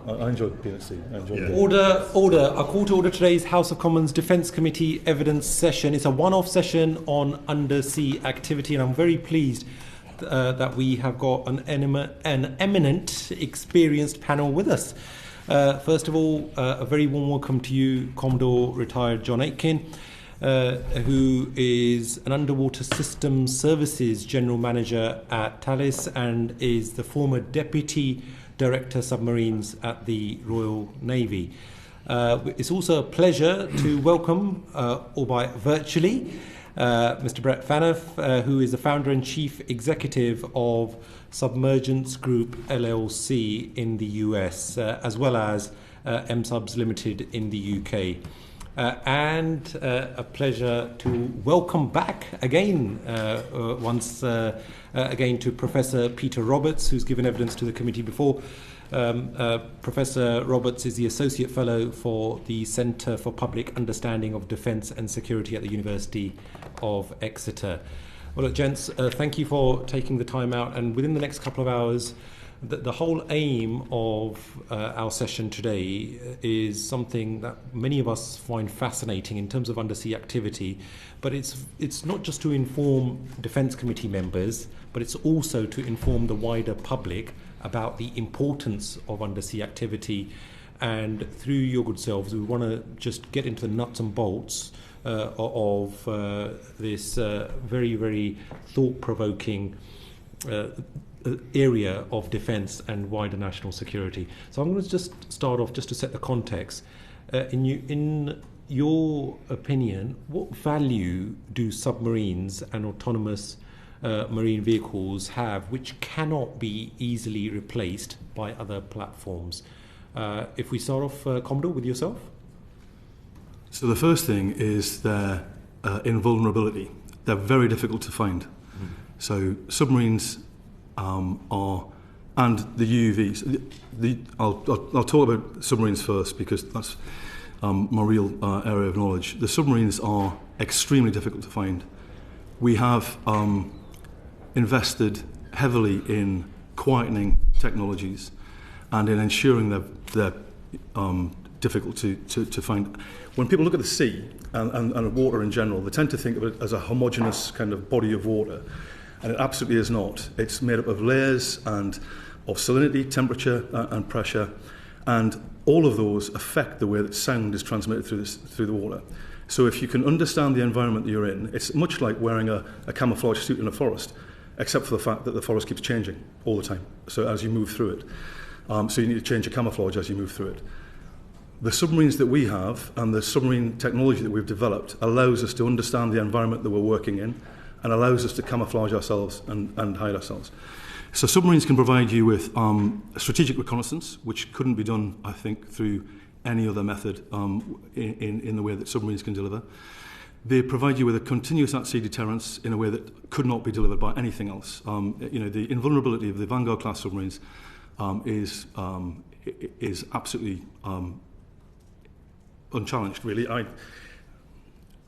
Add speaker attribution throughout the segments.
Speaker 1: I enjoyed being at sea. I enjoyed it.
Speaker 2: Order. I call to order today's House of Commons Defence Committee evidence session. It's a one-off session on undersea activity, and I'm very pleased that we have got an eminent, experienced panel with us. First of all, a very warm welcome to you, Commodore retired John Aitken, who is an underwater systems services general manager at Thales and is the former deputy director submarines at the Royal Navy. It's also a pleasure to welcome, albeit virtually, Mr. Brett Phaneuf, who is the founder and chief executive of Submergence Group LLC in the US, as well as MSubs Limited in the UK. And a pleasure to welcome back again, again to Professor Peter Roberts, who's given evidence to the committee before. Professor Roberts is the Associate Fellow for the Centre for Public Understanding of Defence and Security at the University of Exeter. Well, look, gents, thank you for taking the time out. And within the next couple of hours, the whole aim of our session today is something that many of us find fascinating in terms of undersea activity. But it's not just to inform Defence Committee members, but it's also to inform the wider public about the importance of undersea activity. And through your good selves, we want to just get into the nuts and bolts of this very, very thought-provoking area of defence and wider national security. So I'm going to just start off just to set the context. In your opinion, what value do submarines and autonomous marine vehicles have which cannot be easily replaced by other platforms? If we start off, Commodore, with yourself.
Speaker 1: So the first thing is their invulnerability. They're very difficult to find. Mm-hmm. So submarines are, and the UUVs. I'll talk about submarines first because that's my real area of knowledge. The submarines are extremely difficult to find. We have invested heavily in quietening technologies and in ensuring they're difficult to find. When people look at the sea and water in general, they tend to think of it as a homogeneous kind of body of water, and it absolutely is not. It's made up of layers and of salinity, temperature, and pressure, and all of those affect the way that sound is transmitted through the water. So if you can understand the environment that you're in, it's much like wearing a camouflage suit in a forest, except for the fact that the forest keeps changing all the time. So as you move through it, so you need to change your camouflage as you move through it. The submarines that we have and the submarine technology that we've developed allows us to understand the environment that we're working in and allows us to camouflage ourselves and hide ourselves. So submarines can provide you with strategic reconnaissance, which couldn't be done, I think, through any other method in the way that submarines can deliver. They provide you with a continuous at-sea deterrence in a way that could not be delivered by anything else. The invulnerability of the Vanguard class submarines is absolutely unchallenged, really.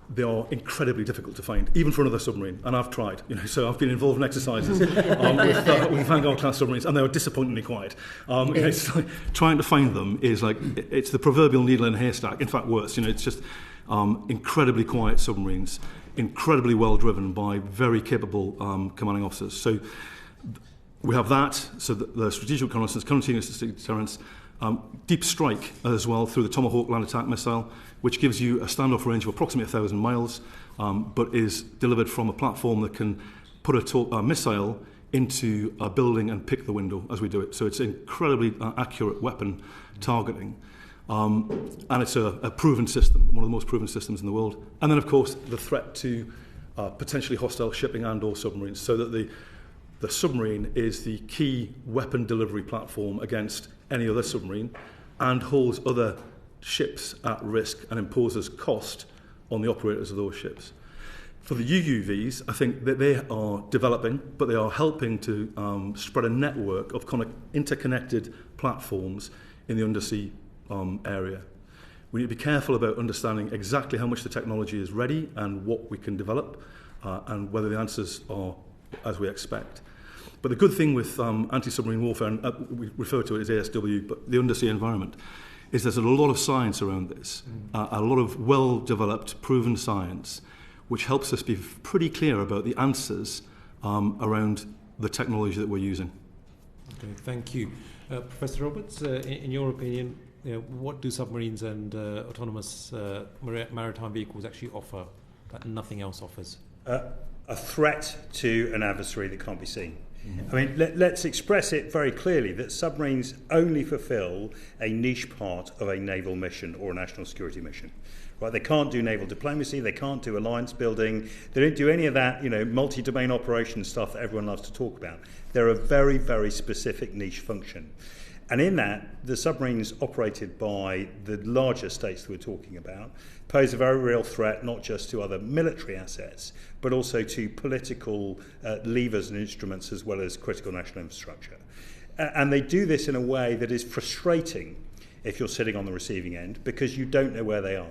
Speaker 1: They are incredibly difficult to find, even for another submarine, and I've tried. So I've been involved in exercises with Vanguard class submarines, and they are disappointingly quiet. It's like, trying to find them is like it's the proverbial needle in a haystack. In fact, worse. It's just incredibly quiet submarines, incredibly well driven by very capable commanding officers. So we have that. So the strategic reconnaissance, continuous deterrence. Deep strike as well through the Tomahawk land attack missile, which gives you a standoff range of approximately 1,000 miles, but is delivered from a platform that can put a missile into a building and pick the window as we do it. So it's incredibly accurate weapon targeting. And it's a proven system, one of the most proven systems in the world. And then, of course, the threat to potentially hostile shipping and or submarines, so that the submarine is the key weapon delivery platform against any other submarine and holds other ships at risk and imposes cost on the operators of those ships. For the UUVs, I think that they are developing, but they are helping to spread a network of interconnected platforms in the undersea area. We need to be careful about understanding exactly how much the technology is ready and what we can develop and whether the answers are as we expect. But the good thing with anti-submarine warfare, and we refer to it as ASW, but the undersea environment, is there's a lot of science around this, a lot of well-developed, proven science, which helps us be pretty clear about the answers around the technology that we're using.
Speaker 2: Okay, thank you. Professor Roberts, in your opinion, what do submarines and autonomous maritime vehicles actually offer that nothing else offers?
Speaker 3: A threat to an adversary that can't be seen. I mean, let's express it very clearly that submarines only fulfill a niche part of a naval mission or a national security mission. Right? They can't do naval diplomacy, they can't do alliance building, they don't do any of that, multi-domain operation stuff that everyone loves to talk about. They're a very, very specific niche function. And in that, the submarines operated by the larger states that we're talking about pose a very real threat, not just to other military assets, but also to political levers and instruments as well as critical national infrastructure. And they do this in a way that is frustrating if you're sitting on the receiving end because you don't know where they are.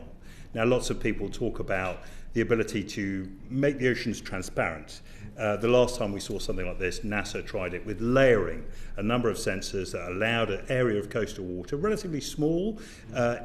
Speaker 3: Now, lots of people talk about the ability to make the oceans transparent. The last time we saw something like this, NASA tried it with layering a number of sensors that allowed an area of coastal water, relatively small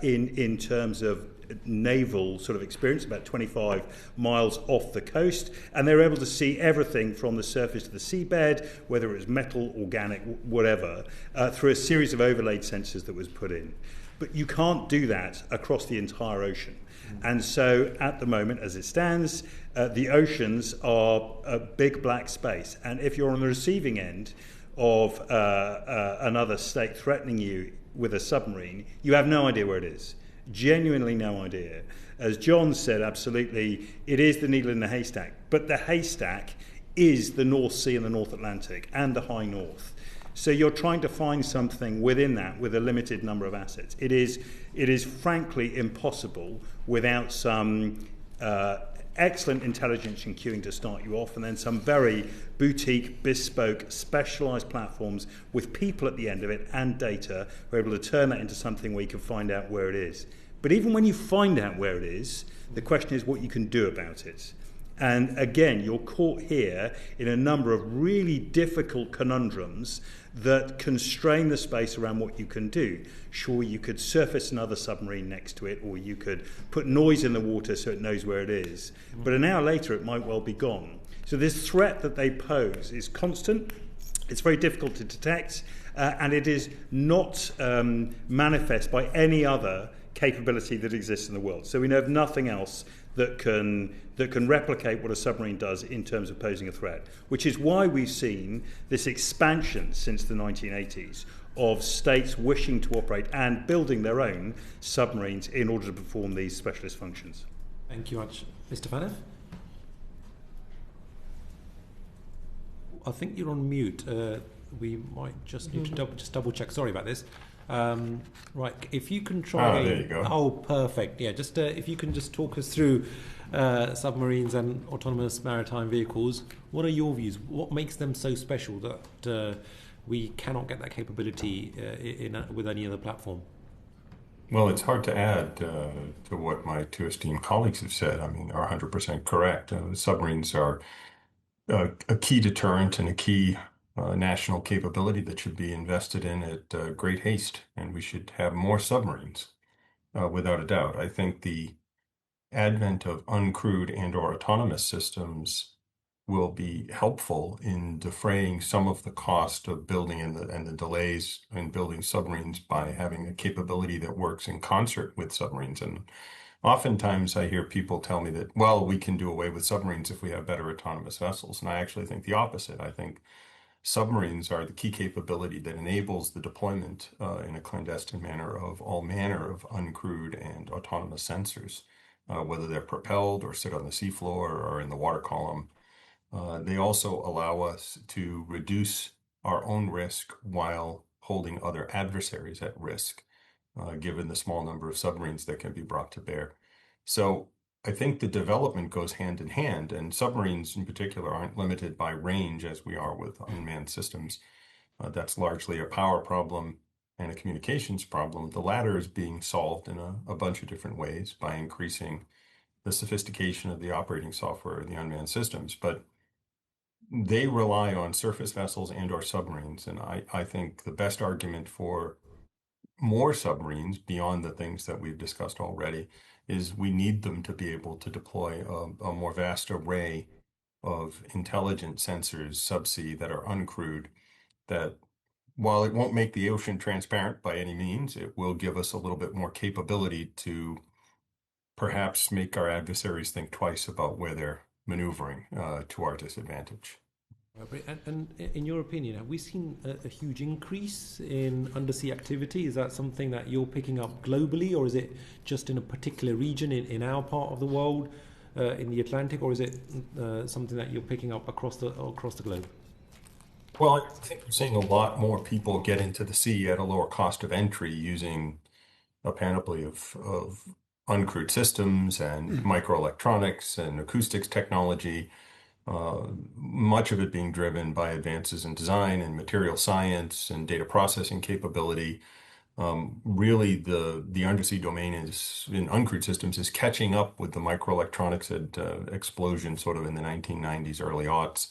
Speaker 3: in terms of naval sort of experience, about 25 miles off the coast, and they were able to see everything from the surface to the seabed, whether it was metal, organic, whatever, through a series of overlaid sensors that was put in. But you can't do that across the entire ocean. And so at the moment, as it stands, the oceans are a big black space. And if you're on the receiving end of another state threatening you with a submarine, you have no idea where it is. Genuinely no idea. As John said, absolutely, it is the needle in the haystack. But the haystack is the North Sea and the North Atlantic and the High North. So you're trying to find something within that with a limited number of assets. It is frankly impossible without some excellent intelligence and queuing to start you off, and then some very boutique, bespoke, specialised platforms with people at the end of it and data who are able to turn that into something where you can find out where it is. But even when you find out where it is, the question is what you can do about it. And again, you're caught here in a number of really difficult conundrums that constrain the space around what you can do. Sure, you could surface another submarine next to it, or you could put noise in the water so it knows where it is. But an hour later, it might well be gone. So this threat that they pose is constant. It's very difficult to detect, and it is not manifest by any other capability that exists in the world. So we know of nothing else that can replicate what a submarine does in terms of posing a threat, which is why we've seen this expansion since the 1980s of states wishing to operate and building their own submarines in order to perform these specialist functions.
Speaker 2: Thank you much. Mr. Phaneuf? I think you're on mute. We might just need to double check. Sorry about this. Right, if you can try.
Speaker 4: Oh, there you go.
Speaker 2: Oh, perfect. Yeah, just if you can just talk us through submarines and autonomous maritime vehicles. What are your views? What makes them so special that we cannot get that capability with any other platform?
Speaker 4: Well, it's hard to add to what my two esteemed colleagues have said. I mean, are 100% correct. Submarines are a key deterrent and a key national capability that should be invested in at great haste, and we should have more submarines, without a doubt. I think the advent of uncrewed and/or autonomous systems will be helpful in defraying some of the cost of building and the delays in building submarines by having a capability that works in concert with submarines. And oftentimes I hear people tell me that, well, we can do away with submarines if we have better autonomous vessels. And I actually think the opposite. I think submarines are the key capability that enables the deployment in a clandestine manner of all manner of uncrewed and autonomous sensors, whether they're propelled or sit on the seafloor or in the water column. They also allow us to reduce our own risk while holding other adversaries at risk, given the small number of submarines that can be brought to bear. So I think the development goes hand in hand, and submarines in particular aren't limited by range as we are with unmanned systems. That's largely a power problem and a communications problem. The latter is being solved in a bunch of different ways by increasing the sophistication of the operating software of the unmanned systems. But they rely on surface vessels and or submarines. And I think the best argument for more submarines beyond the things that we've discussed already is we need them to be able to deploy a more vast array of intelligent sensors subsea that are uncrewed, that while it won't make the ocean transparent by any means, it will give us a little bit more capability to perhaps make our adversaries think twice about where they're maneuvering to our disadvantage.
Speaker 2: And in your opinion, have we seen a huge increase in undersea activity? Is that something that you're picking up globally, or is it just in a particular region in our part of the world, in the Atlantic, or is it something that you're picking up across the globe?
Speaker 4: Well, I think we're seeing a lot more people get into the sea at a lower cost of entry using a panoply of uncrewed systems and microelectronics and acoustics technology. Much of it being driven by advances in design and material science and data processing capability. Really, the undersea domain is in uncrewed systems is catching up with the microelectronics explosion sort of in the 1990s, early aughts.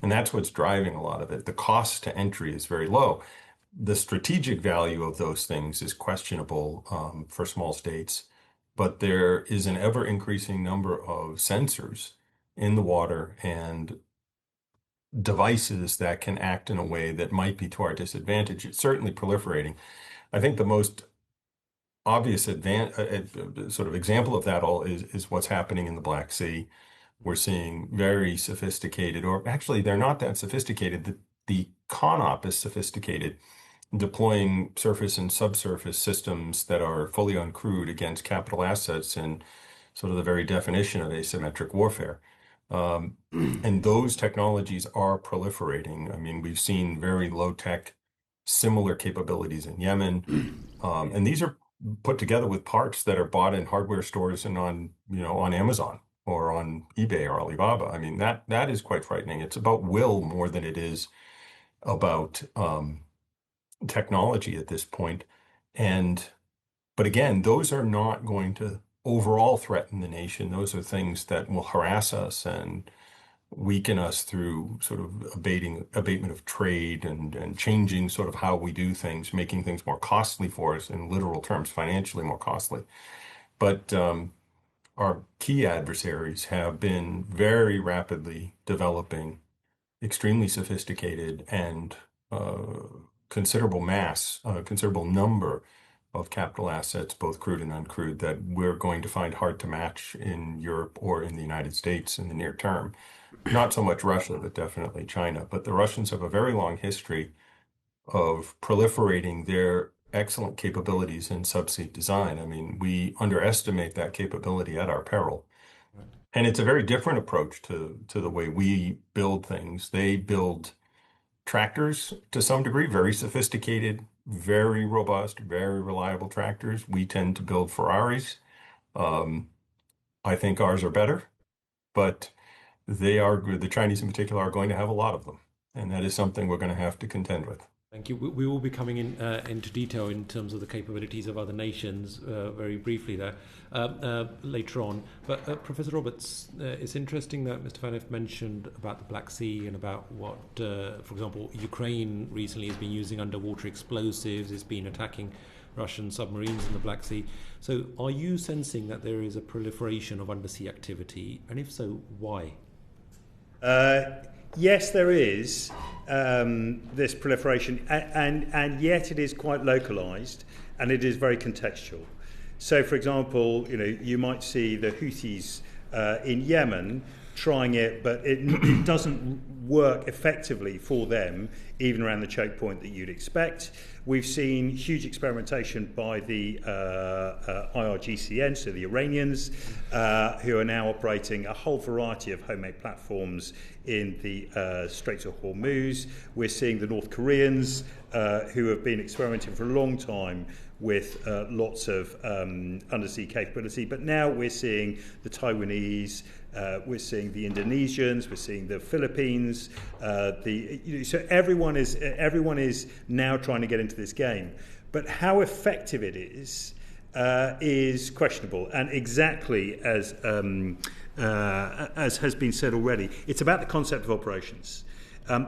Speaker 4: And that's what's driving a lot of it. The cost to entry is very low. The strategic value of those things is questionable for small states, but there is an ever increasing number of sensors in the water and devices that can act in a way that might be to our disadvantage. It's certainly proliferating. I think the most obvious sort of example of that all is what's happening in the Black Sea. We're seeing very sophisticated, or actually they're not that sophisticated. The CONOP is sophisticated, deploying surface and subsurface systems that are fully uncrewed against capital assets and sort of the very definition of asymmetric warfare. And those technologies are proliferating. I mean, we've seen very low-tech, similar capabilities in Yemen. And these are put together with parts that are bought in hardware stores and on Amazon or on eBay or Alibaba. I mean, that is quite frightening. It's about will more than it is about technology at this point. But again, those are not going to overall threaten the nation. Those are things that will harass us and weaken us through sort of abatement of trade and changing sort of how we do things, making things more costly for us in literal terms, financially more costly. But our key adversaries have been very rapidly developing extremely sophisticated and considerable mass, considerable number of capital assets, both crewed and uncrewed, that we're going to find hard to match in Europe or in the United States in the near term. Not so much Russia, but definitely China. But the Russians have a very long history of proliferating their excellent capabilities in subsea design. I mean, we underestimate that capability at our peril. And it's a very different approach to the way we build things. They build tractors to some degree, very sophisticated, very robust, very reliable tractors. We tend to build Ferraris. I think ours are better, but the Chinese in particular are going to have a lot of them. And that is something we're going to have to contend with.
Speaker 2: Thank you. We will be coming into detail in terms of the capabilities of other nations very briefly there later on. But Professor Roberts, it's interesting that Mr. Phaneuf mentioned about the Black Sea and about what, for example, Ukraine recently has been using underwater explosives, it's been attacking Russian submarines in the Black Sea. So are you sensing that there is a proliferation of undersea activity? And if so, why?
Speaker 3: Yes, there is this proliferation, and yet it is quite localized and it is very contextual. So, for example, you might see the Houthis in Yemen trying it, but it doesn't work effectively for them, even around the choke point that you'd expect. We've seen huge experimentation by the IRGCN, so the Iranians, who are now operating a whole variety of homemade platforms in the Straits of Hormuz. We're seeing the North Koreans, who have been experimenting for a long time with lots of undersea capability. But now we're seeing the Taiwanese, we're seeing the Indonesians, we're seeing the Philippines. So everyone is now trying to get into this game. But how effective it is questionable. And exactly as as has been said already, it's about the concept of operations.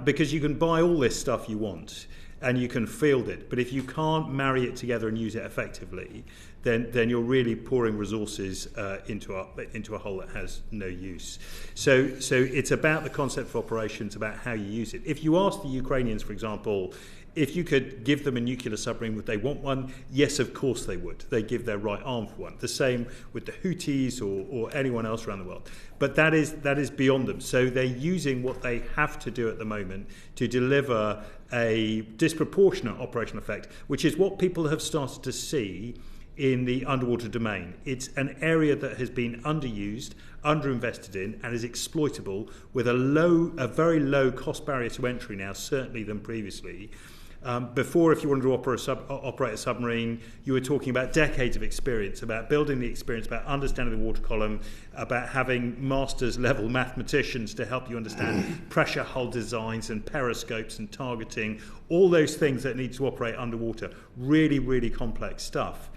Speaker 3: Because you can buy all this stuff you want and you can field it, but if you can't marry it together and use it effectively, then you're really pouring resources into a hole that has no use. So it's about the concept of operations, about how you use it. If you ask the Ukrainians, for example, if you could give them a nuclear submarine, would they want one? Yes, of course they would. They give their right arm for one. The same with the Houthis or anyone else around the world. But that is beyond them. So they're using what they have to do at the moment to deliver a disproportionate operational effect, which is what people have started to see in the underwater domain. It's an area that has been underused, underinvested in, and is exploitable with a very low cost barrier to entry now, certainly than previously. Before, if you wanted to operate a submarine, you were talking about decades of experience, about building the experience, about understanding the water column, about having master's level mathematicians to help you understand pressure hull designs and periscopes and targeting, all those things that need to operate underwater. Really, really complex stuff.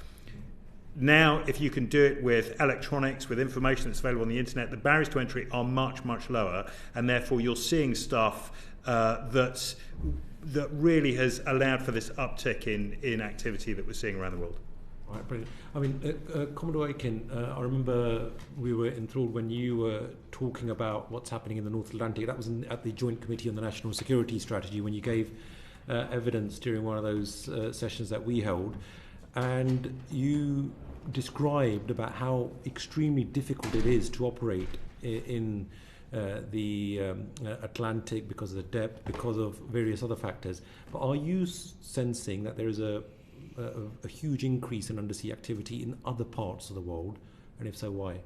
Speaker 3: Now, if you can do it with electronics, with information that's available on the internet, the barriers to entry are much, much lower, and therefore you're seeing stuff that really has allowed for this uptick in activity that we're seeing around the world.
Speaker 2: Right, brilliant. I mean, Commodore Aitken, I remember we were enthralled when you were talking about what's happening in the North Atlantic. That was at the Joint Committee on the National Security Strategy when you gave evidence during one of those sessions that we held, and you described about how extremely difficult it is to operate in the Atlantic because of the depth, because of various other factors. But are you sensing that there is a huge increase in undersea activity in other parts of the world? And if so, why?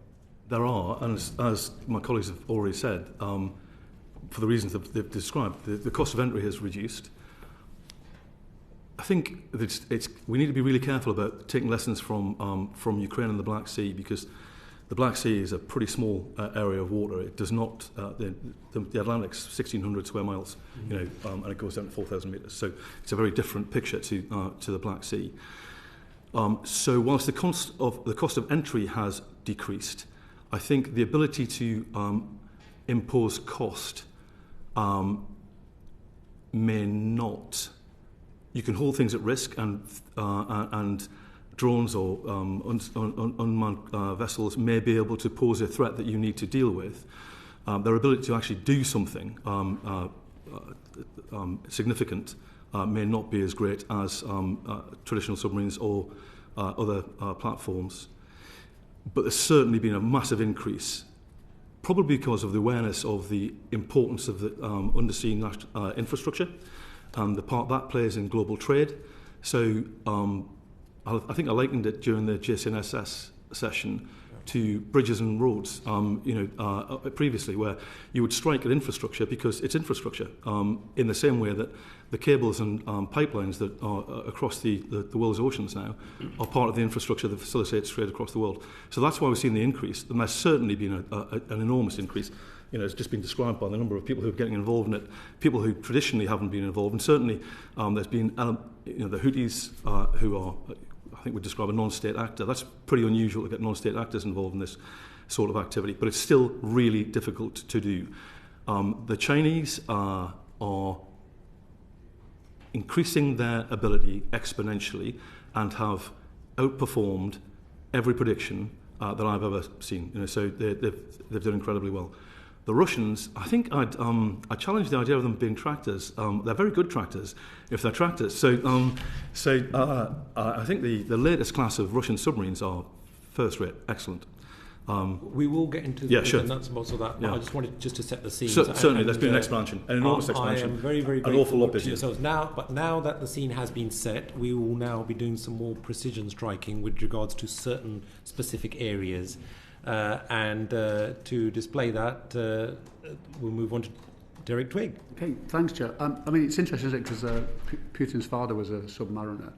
Speaker 1: There are, and as my colleagues have already said, for the reasons that they've described, the cost of entry has reduced. I think that we need to be really careful about taking lessons from Ukraine and the Black Sea, because the Black Sea is a pretty small area of water. It does not. The Atlantic's 1,600 square miles, and it goes down to 4,000 meters. So it's a very different picture to the Black Sea. So whilst the cost of entry has decreased, I think the ability to impose cost may not. You can hold things at risk, and drones or unmanned vessels may be able to pose a threat that you need to deal with. Their ability to actually do something significant may not be as great as traditional submarines or other platforms. But there's certainly been a massive increase, probably because of the awareness of the importance of the undersea infrastructure and the part that plays in global trade. So I think I likened it during the JCNSS session to bridges and roads, previously, where you would strike at infrastructure because it's infrastructure, in the same way that the cables and pipelines that are across the world's oceans now are part of the infrastructure that facilitates trade across the world. So that's why we've seen the increase, and there's certainly been an enormous increase. It's just been described by the number of people who are getting involved in it, people who traditionally haven't been involved, and certainly there's been the Houthis who are, I think, would describe a non-state actor. That's pretty unusual to get non-state actors involved in this sort of activity, but it's still really difficult to do. The Chinese are increasing their ability exponentially and have outperformed every prediction that I've ever seen. So they've done incredibly well. The Russians, I think I challenge the idea of them being tractors. They're very good tractors, if they're tractors. So I think the latest class of Russian submarines are first-rate, excellent.
Speaker 2: We will get into the nuts and bolts of that.
Speaker 1: Yeah.
Speaker 2: I just wanted to set the scene.
Speaker 1: Certainly, there's been an expansion, an enormous expansion.
Speaker 2: I am very, very
Speaker 1: an awful lot busier.
Speaker 2: yourselves. Now that the scene has been set, we will now be doing some more precision striking with regards to certain specific areas. And to display that, we'll move on to Derek Twigg.
Speaker 5: Okay, thanks, Chair. It's interesting, isn't it, because Putin's father was a submariner,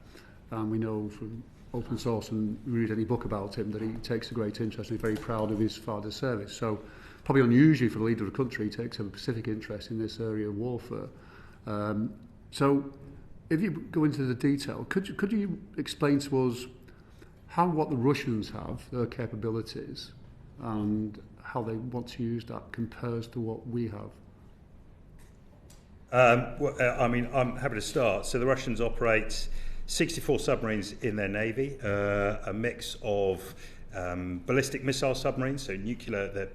Speaker 5: and we know from open source and read any book about him that he takes a great interest and he's very proud of his father's service. So probably unusually for the leader of the country, he takes a specific interest in this area of warfare. So if you go into the detail, could you explain to us what the Russians have, their capabilities, and how they want to use that compares to what we have?
Speaker 3: I'm happy to start. So the Russians operate 64 submarines in their navy, a mix of ballistic missile submarines, so nuclear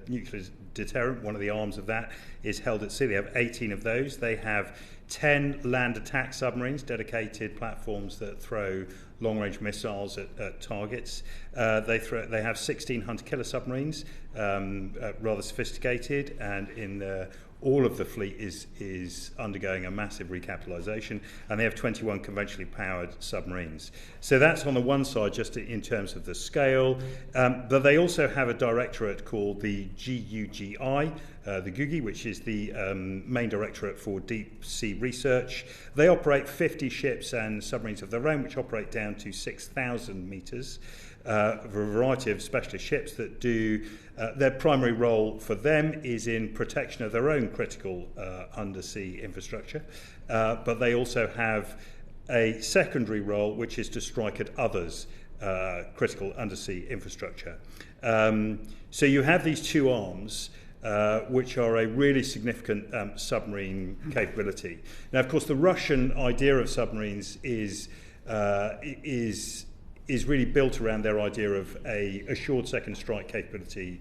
Speaker 3: deterrent, one of the arms of that is held at sea. They have 18 of those. They have 10 land attack submarines, dedicated platforms that throw long-range missiles at targets. They have 16 hunter-killer submarines, rather sophisticated, and in all of the fleet is undergoing a massive recapitalisation, and they have 21 conventionally powered submarines. So that's on the one side, just in terms of the scale. But they also have a directorate called the GUGI, the GUGI, which is the main directorate for deep sea research. They operate 50 ships and submarines of their own, which operate down to 6,000 metres. For a variety of specialist ships that do their primary role for them is in protection of their own critical undersea infrastructure, but they also have a secondary role which is to strike at others' critical undersea infrastructure. So you have these two arms which are a really significant submarine capability. Now, of course, the Russian idea of submarines is really built around their idea of a assured second strike capability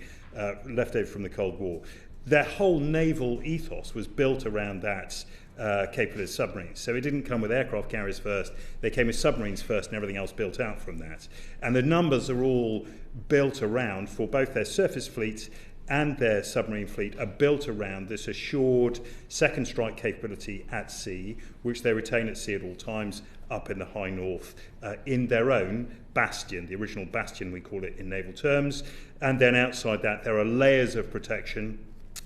Speaker 3: left over from the Cold War. Their whole naval ethos was built around that capability of submarines. So it didn't come with aircraft carriers first. They came with submarines first and everything else built out from that. And the numbers are all built around, for both their surface fleet and their submarine fleet, are built around this assured second strike capability at sea, which they retain at sea at all times up in the high north, in their own bastion, the original bastion we call it in naval terms. And then outside that there are layers of protection,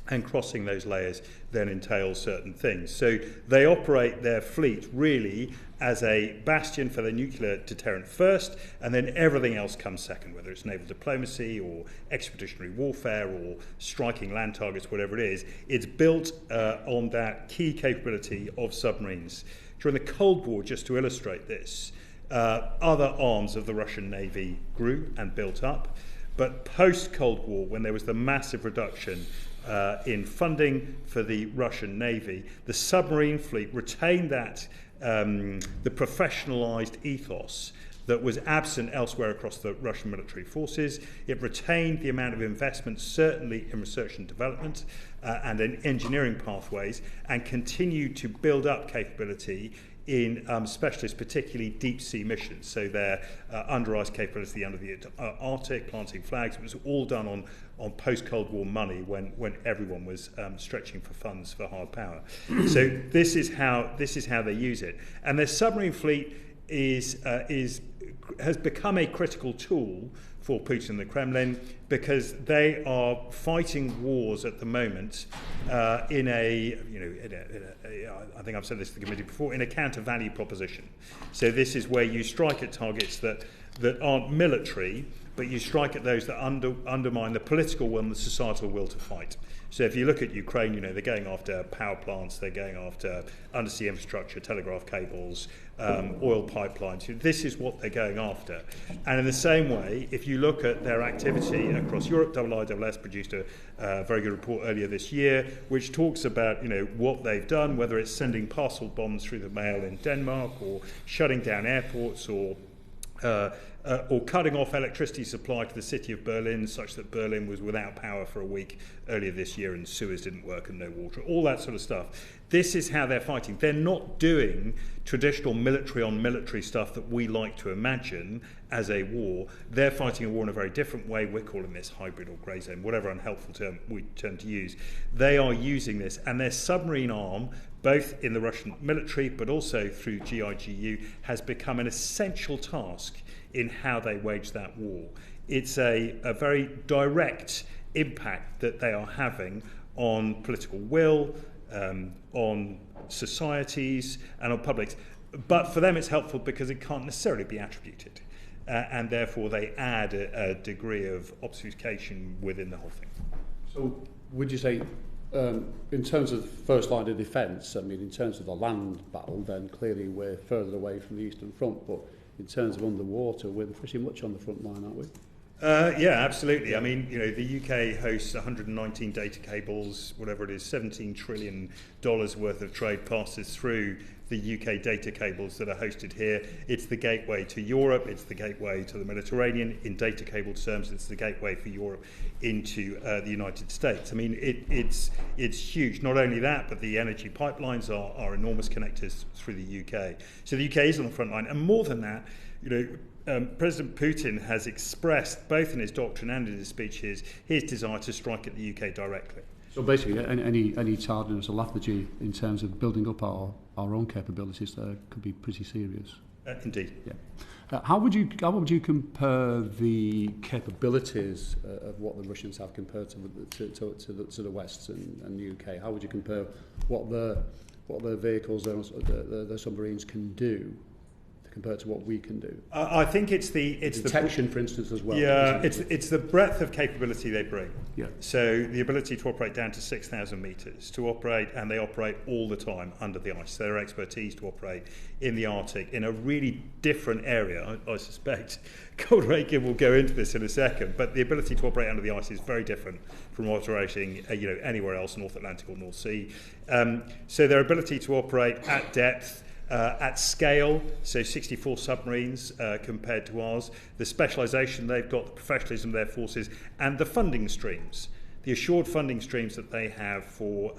Speaker 3: and crossing those layers then entails certain things. So they operate their fleet really as a bastion for the nuclear deterrent first, and then everything else comes second, whether it's naval diplomacy or expeditionary warfare or striking land targets, whatever it is. It's built on that key capability of submarines. During the Cold War, just to illustrate this, other arms of the Russian Navy grew and built up, but post-Cold War, when there was the massive reduction in funding for the Russian Navy, the submarine fleet retained that the professionalised ethos that was absent elsewhere across the Russian military forces. It retained the amount of investment, certainly in research and development and in engineering pathways, and continued to build up capability in specialist, particularly deep-sea missions. So their under ice capability under the Arctic, planting flags, it was all done on post-Cold War money when everyone was stretching for funds for hard power. So this is how they use it. And their submarine fleet has become a critical tool for Putin and the Kremlin, because they are fighting wars at the moment I think I've said this to the committee before, in a counter-value proposition. So this is where you strike at targets that aren't military, but you strike at those that undermine the political will and the societal will to fight. So if you look at Ukraine, they're going after power plants, they're going after undersea infrastructure, telegraph cables, oil pipelines. This is what they're going after. And in the same way, if you look at their activity across Europe, IISS produced a very good report earlier this year, which talks about what they've done, whether it's sending parcel bombs through the mail in Denmark, or shutting down airports, or cutting off electricity supply to the city of Berlin, such that Berlin was without power for a week earlier this year, and sewers didn't work and no water, all that sort of stuff. This is how they're fighting. They're not doing traditional military on military stuff that we like to imagine as a war. They're fighting a war in a very different way. We're calling this hybrid or grey zone, whatever unhelpful term we tend to use. They are using this, and their submarine arm, both in the Russian military but also through GIGU, has become an essential task in how they wage that war. It's a very direct impact that they are having on political will, on societies and on publics. But for them it's helpful because it can't necessarily be attributed. And therefore they add a degree of obfuscation within the whole thing.
Speaker 5: So would you say, in terms of first line of defence, in terms of the land battle, then clearly we're further away from the Eastern Front, but in terms of underwater, we're pretty much on the front line, aren't we?
Speaker 3: Yeah, absolutely. I mean, the UK hosts 119 data cables, whatever it is, $17 trillion worth of trade passes through the UK data cables that are hosted here. It's the gateway to Europe, it's the gateway to the Mediterranean. In data cable terms, it's the gateway for Europe into the United States. I mean, it's huge. Not only that, but the energy pipelines are enormous connectors through the UK. So the UK is on the front line. And more than that, President Putin has expressed, both in his doctrine and in his speeches, his desire to strike at the UK directly.
Speaker 5: So basically, any tardiness or lethargy in terms of building up our own capabilities could be pretty serious.
Speaker 3: Indeed.
Speaker 5: Yeah. How would you compare the capabilities of what the Russians have compared to the West and the UK? How would you compare what their vehicles, their submarines can do compared to what we can do?
Speaker 3: I think it's the
Speaker 5: detection, for instance, as well.
Speaker 3: Yeah, it's the breadth of capability they bring.
Speaker 5: Yeah.
Speaker 3: So the ability to operate down to 6,000 metres, to operate, and they operate all the time under the ice. Their expertise to operate in the Arctic in a really different area. I suspect Commodore Aitken will go into this in a second, but the ability to operate under the ice is very different from operating, anywhere else, North Atlantic or North Sea. So their ability to operate at depth. At scale, so 64 submarines compared to ours, the specialisation they've got, the professionalism of their forces, and the funding streams, the assured funding streams that they have for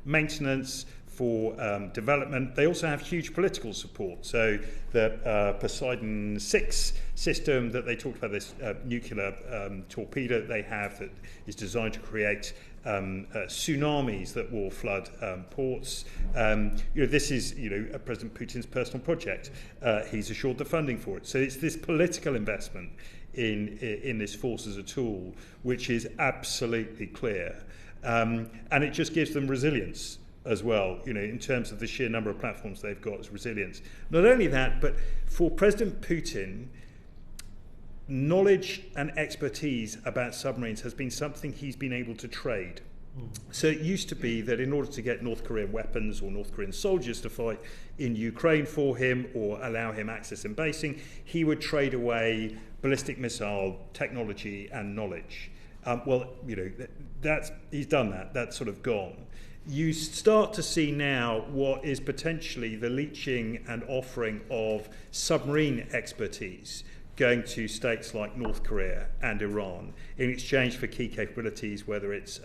Speaker 3: maintenance, for development. They also have huge political support. So the Poseidon 6 system that they talked about, this nuclear torpedo that they have that is designed to create tsunamis that will flood ports. This is President Putin's personal project. He's assured the funding for it. So it's this political investment in this force as a tool, which is absolutely clear, and it just gives them resilience as well. In terms of the sheer number of platforms they've got as resilience. Not only that, but for President Putin, knowledge and expertise about submarines has been something he's been able to trade. So it used to be that in order to get North Korean weapons or North Korean soldiers to fight in Ukraine for him or allow him access and basing, he would trade away ballistic missile technology and knowledge. He's done that. That's sort of gone. You start to see now what is potentially the leeching and offering of submarine expertise going to states like North Korea and Iran in exchange for key capabilities, whether it's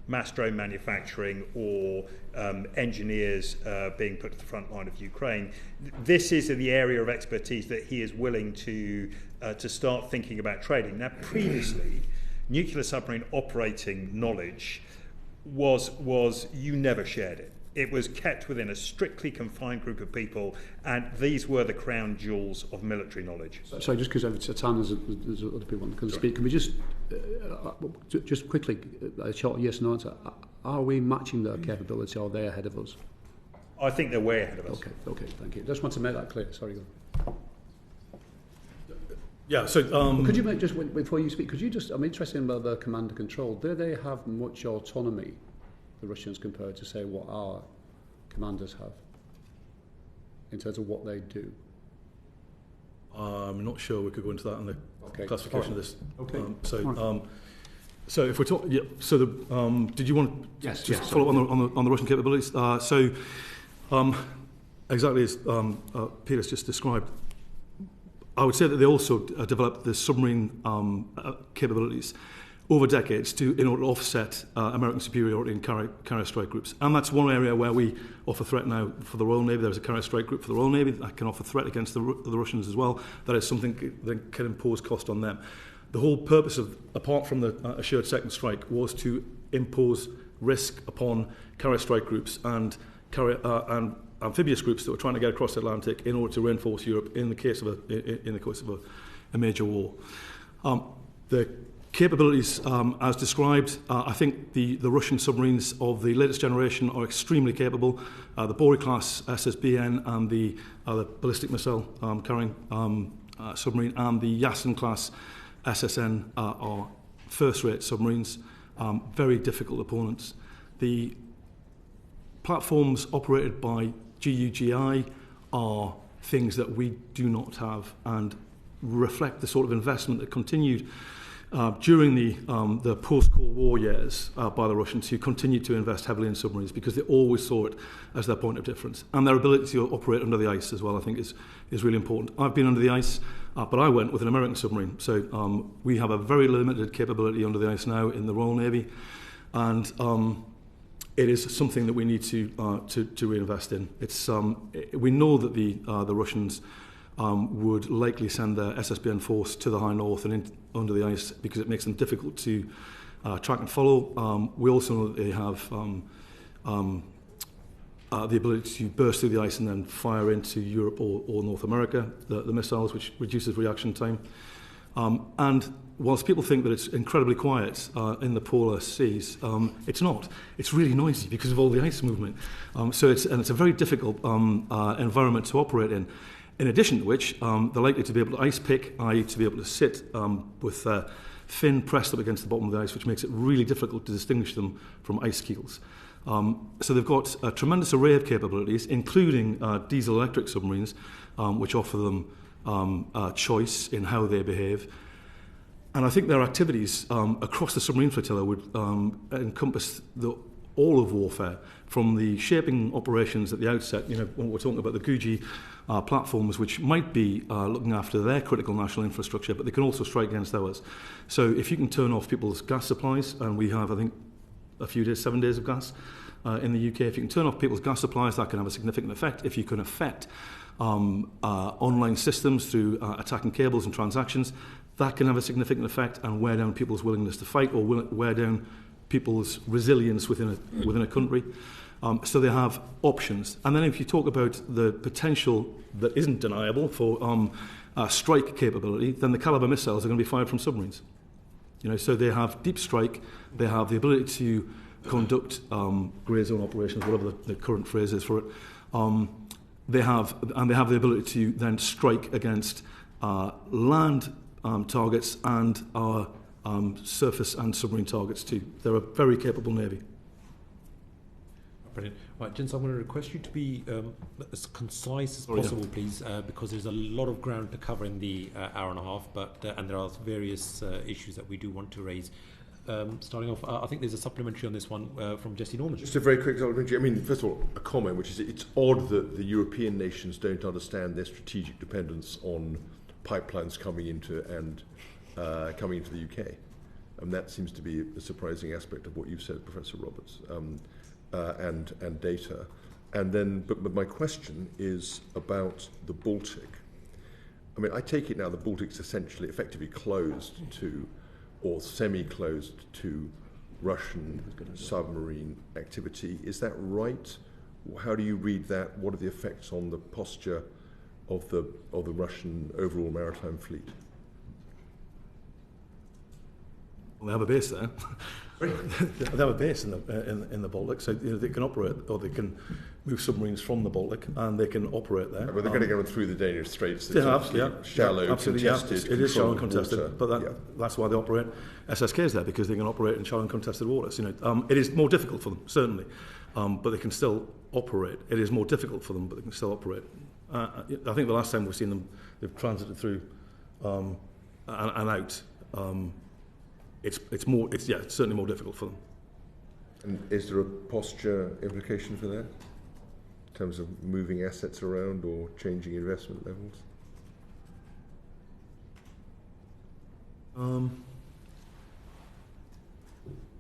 Speaker 3: mass drone manufacturing or engineers being put to the front line of Ukraine. This is the area of expertise that he is willing to start thinking about trading. Now, previously, nuclear submarine operating knowledge was you never shared it. It was kept within a strictly confined group of people, and these were the crown jewels of military knowledge.
Speaker 5: So just because it's a time, there's other people that can speak, can we just quickly, a short yes no answer, are we matching their capability or are they ahead of us?
Speaker 3: I think they're way ahead of us.
Speaker 5: Okay, thank you. Just want to make that clear. Sorry, go on.
Speaker 1: Yeah, so...
Speaker 5: could you make, just before you speak, could you just, I'm interested about the command and control. Do they have much autonomy, the Russians, compared to, say, what our commanders have, in terms of what they do?
Speaker 1: I'm not sure we could go into that in the classification of this.
Speaker 5: Okay.
Speaker 1: So if we're talking... Yeah, so did you want to follow up on the Russian capabilities? Exactly as Peter's just described, I would say that they also developed the submarine capabilities over decades in order to offset American superiority in carrier strike groups. And that's one area where we offer threat now for the Royal Navy. There's a carrier strike group for the Royal Navy that can offer threat against the Russians as well. That is something that can impose cost on them. The whole purpose of, apart from the assured second strike, was to impose risk upon carrier strike groups and amphibious groups that were trying to get across the Atlantic in order to reinforce Europe in the case of a major war. The capabilities, as described, I think the Russian submarines of the latest generation are extremely capable. The Bory-class SSBN and the ballistic missile carrying submarine and the Yasen-class SSN are first-rate submarines, very difficult opponents. The platforms operated by GUGI are things that we do not have, and reflect the sort of investment that continued during the post-Cold War years by the Russians, who continued to invest heavily in submarines because they always saw it as their point of difference. And their ability to operate under the ice as well, I think, is really important. I've been under the ice, but I went with an American submarine. So we have a very limited capability under the ice now in the Royal Navy. And it is something that we need to reinvest in. It's we know that the Russians would likely send their SSBN force to the high north and under the ice because it makes them difficult to track and follow. We also know that they have the ability to burst through the ice and then fire into Europe or North America, the missiles, which reduces reaction time. And whilst people think that it's incredibly quiet in the polar seas, it's not. It's really noisy because of all the ice movement. So it's a very difficult environment to operate in. In addition to which, they're likely to be able to ice pick, i.e. to be able to sit with their fin pressed up against the bottom of the ice, which makes it really difficult to distinguish them from ice keels. So they've got a tremendous array of capabilities, including diesel-electric submarines, which offer them choice in how they behave. And I think their activities across the submarine flotilla would encompass all of warfare, from the shaping operations at the outset, when we're talking about the Guji platforms, which might be looking after their critical national infrastructure, but they can also strike against ours. So if you can turn off people's gas supplies, and we have, I think, 7 days of gas in the UK, if you can turn off people's gas supplies, that can have a significant effect. If you can affect online systems through attacking cables and transactions, that can have a significant effect and wear down people's willingness to fight, or wear down people's resilience within a country. So they have options. And then if you talk about the potential that isn't deniable for strike capability, then the Caliber missiles are going to be fired from submarines. So they have deep strike, they have the ability to conduct grey zone operations, whatever the current phrase is for it. They have the ability to then strike against land targets and surface and submarine targets too. They're a very capable Navy.
Speaker 2: Brilliant. Right, Jens, I'm going to request you to be as concise as possible, please, because there's a lot of ground to cover in the hour and a half, and there are various issues that we do want to raise. Starting off, I think there's a supplementary on this one from Jesse Norman.
Speaker 6: Just a very quick supplementary. I mean, first of all, a comment, which is it's odd that the European nations don't understand their strategic dependence on pipelines coming into the UK. And that seems to be a surprising aspect of what you've said, Professor Roberts. And data. And then, but my question is about the Baltic. I mean, I take it now the Baltic's essentially effectively closed to, or semi-closed to, Russian submarine activity. Is that right? How do you read that? What are the effects on the posture of the Russian overall maritime fleet?
Speaker 1: Well, they have a base there. They have a base in the Baltic, so they can operate, or they can move submarines from the Baltic, and they can operate there.
Speaker 6: But they're going to go through the Danish Straits.
Speaker 1: They have,
Speaker 6: shallow,
Speaker 1: absolutely,
Speaker 6: contested.
Speaker 1: It is shallow and contested,
Speaker 6: water.
Speaker 1: but that's why they operate SSKs there, because they can operate in shallow and contested waters. It is more difficult for them, certainly, but they can still operate. It is more difficult for them, but they can still operate. I think the last time we've seen them, they've transited through and out. It's certainly more difficult for them.
Speaker 6: And is there a posture implication for that, in terms of moving assets around or changing investment levels?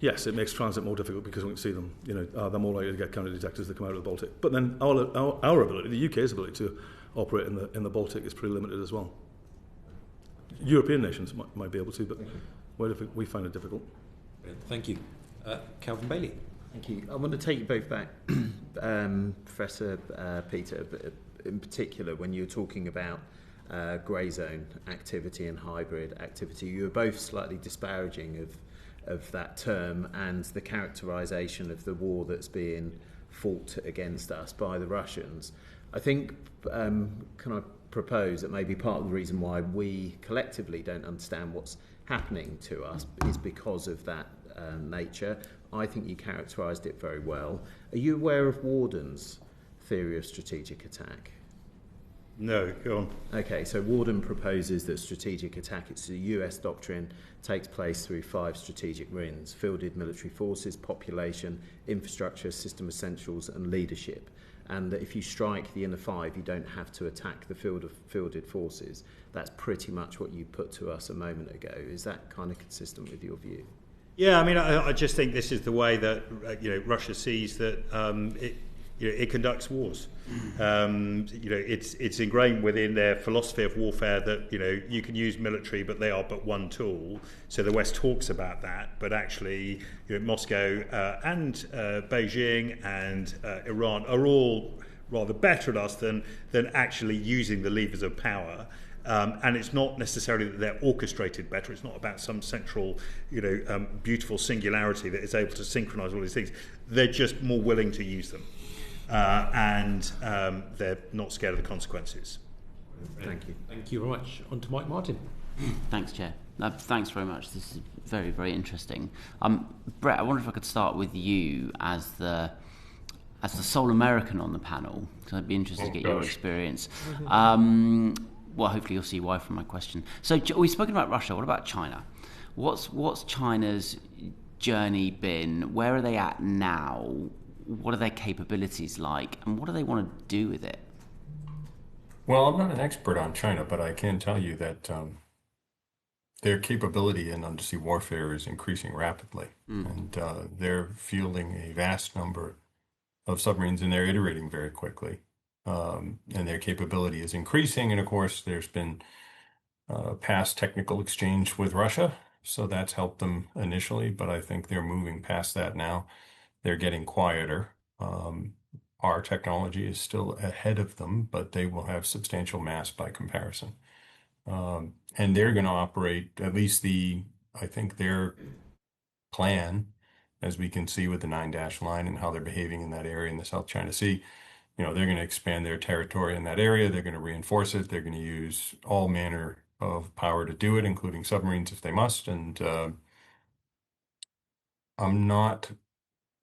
Speaker 1: Yes, it makes transit more difficult because we can see them. They're more likely to get counter detectors that come out of the Baltic. But then our ability, the UK's ability to operate in the Baltic, is pretty limited as well. European nations might be able to, but we find it difficult.
Speaker 2: Thank you. Calvin Bailey.
Speaker 7: Thank you. I want to take you both back, Professor Peter, but in particular when you're talking about grey zone activity and hybrid activity. You were both slightly disparaging of that term and the characterisation of the war that's being fought against us by the Russians. I think, can I propose that maybe part of the reason why we collectively don't understand what's happening to us is because of that nature. I think you characterised it very well. Are you aware of Warden's theory of strategic attack?
Speaker 3: No, go on.
Speaker 7: Okay, so Warden proposes that strategic attack, it's the US doctrine, takes place through 5 strategic RINs: fielded military forces, population, infrastructure, system essentials, and leadership. And that if you strike the inner 5, you don't have to attack the fielded forces. That's pretty much what you put to us a moment ago. Is that kind of consistent with your view?
Speaker 3: Yeah, I mean, I just think this is the way that Russia sees that it conducts wars. It's ingrained within their philosophy of warfare that you can use military, but they are but one tool. So the West talks about that, but actually, Moscow and Beijing and Iran are all rather better at us than actually using the levers of power. And it's not necessarily that they're orchestrated better. It's not about some central, beautiful singularity that is able to synchronize all these things. They're just more willing to use them. And they're not scared of the consequences.
Speaker 7: Thank you.
Speaker 2: Thank you very much. On to Mike Martin.
Speaker 8: Thanks, Chair. Thanks very much. This is very, very interesting. Brett, I wonder if I could start with you as the sole American on the panel, because I'd be interested to get your experience. Well, hopefully you'll see why from my question. So we've spoken about Russia. What about China? What's China's journey been? Where are they at now? What are their capabilities like, and what do they want to do with it?
Speaker 4: Well, I'm not an expert on China, but I can tell you that their capability in undersea warfare is increasing rapidly, and they're fielding a vast number of submarines, and they're iterating very quickly. And their capability is increasing, and of course, there's been past technical exchange with Russia, so that's helped them initially, but I think they're moving past that now. They're getting quieter. Our technology is still ahead of them, but they will have substantial mass by comparison. And they're going to operate, at least I think their plan, as we can see with the 9-dash line and how they're behaving in that area in the South China Sea, they're going to expand their territory in that area. They're going to reinforce it. They're going to use all manner of power to do it, including submarines if they must. And I'm not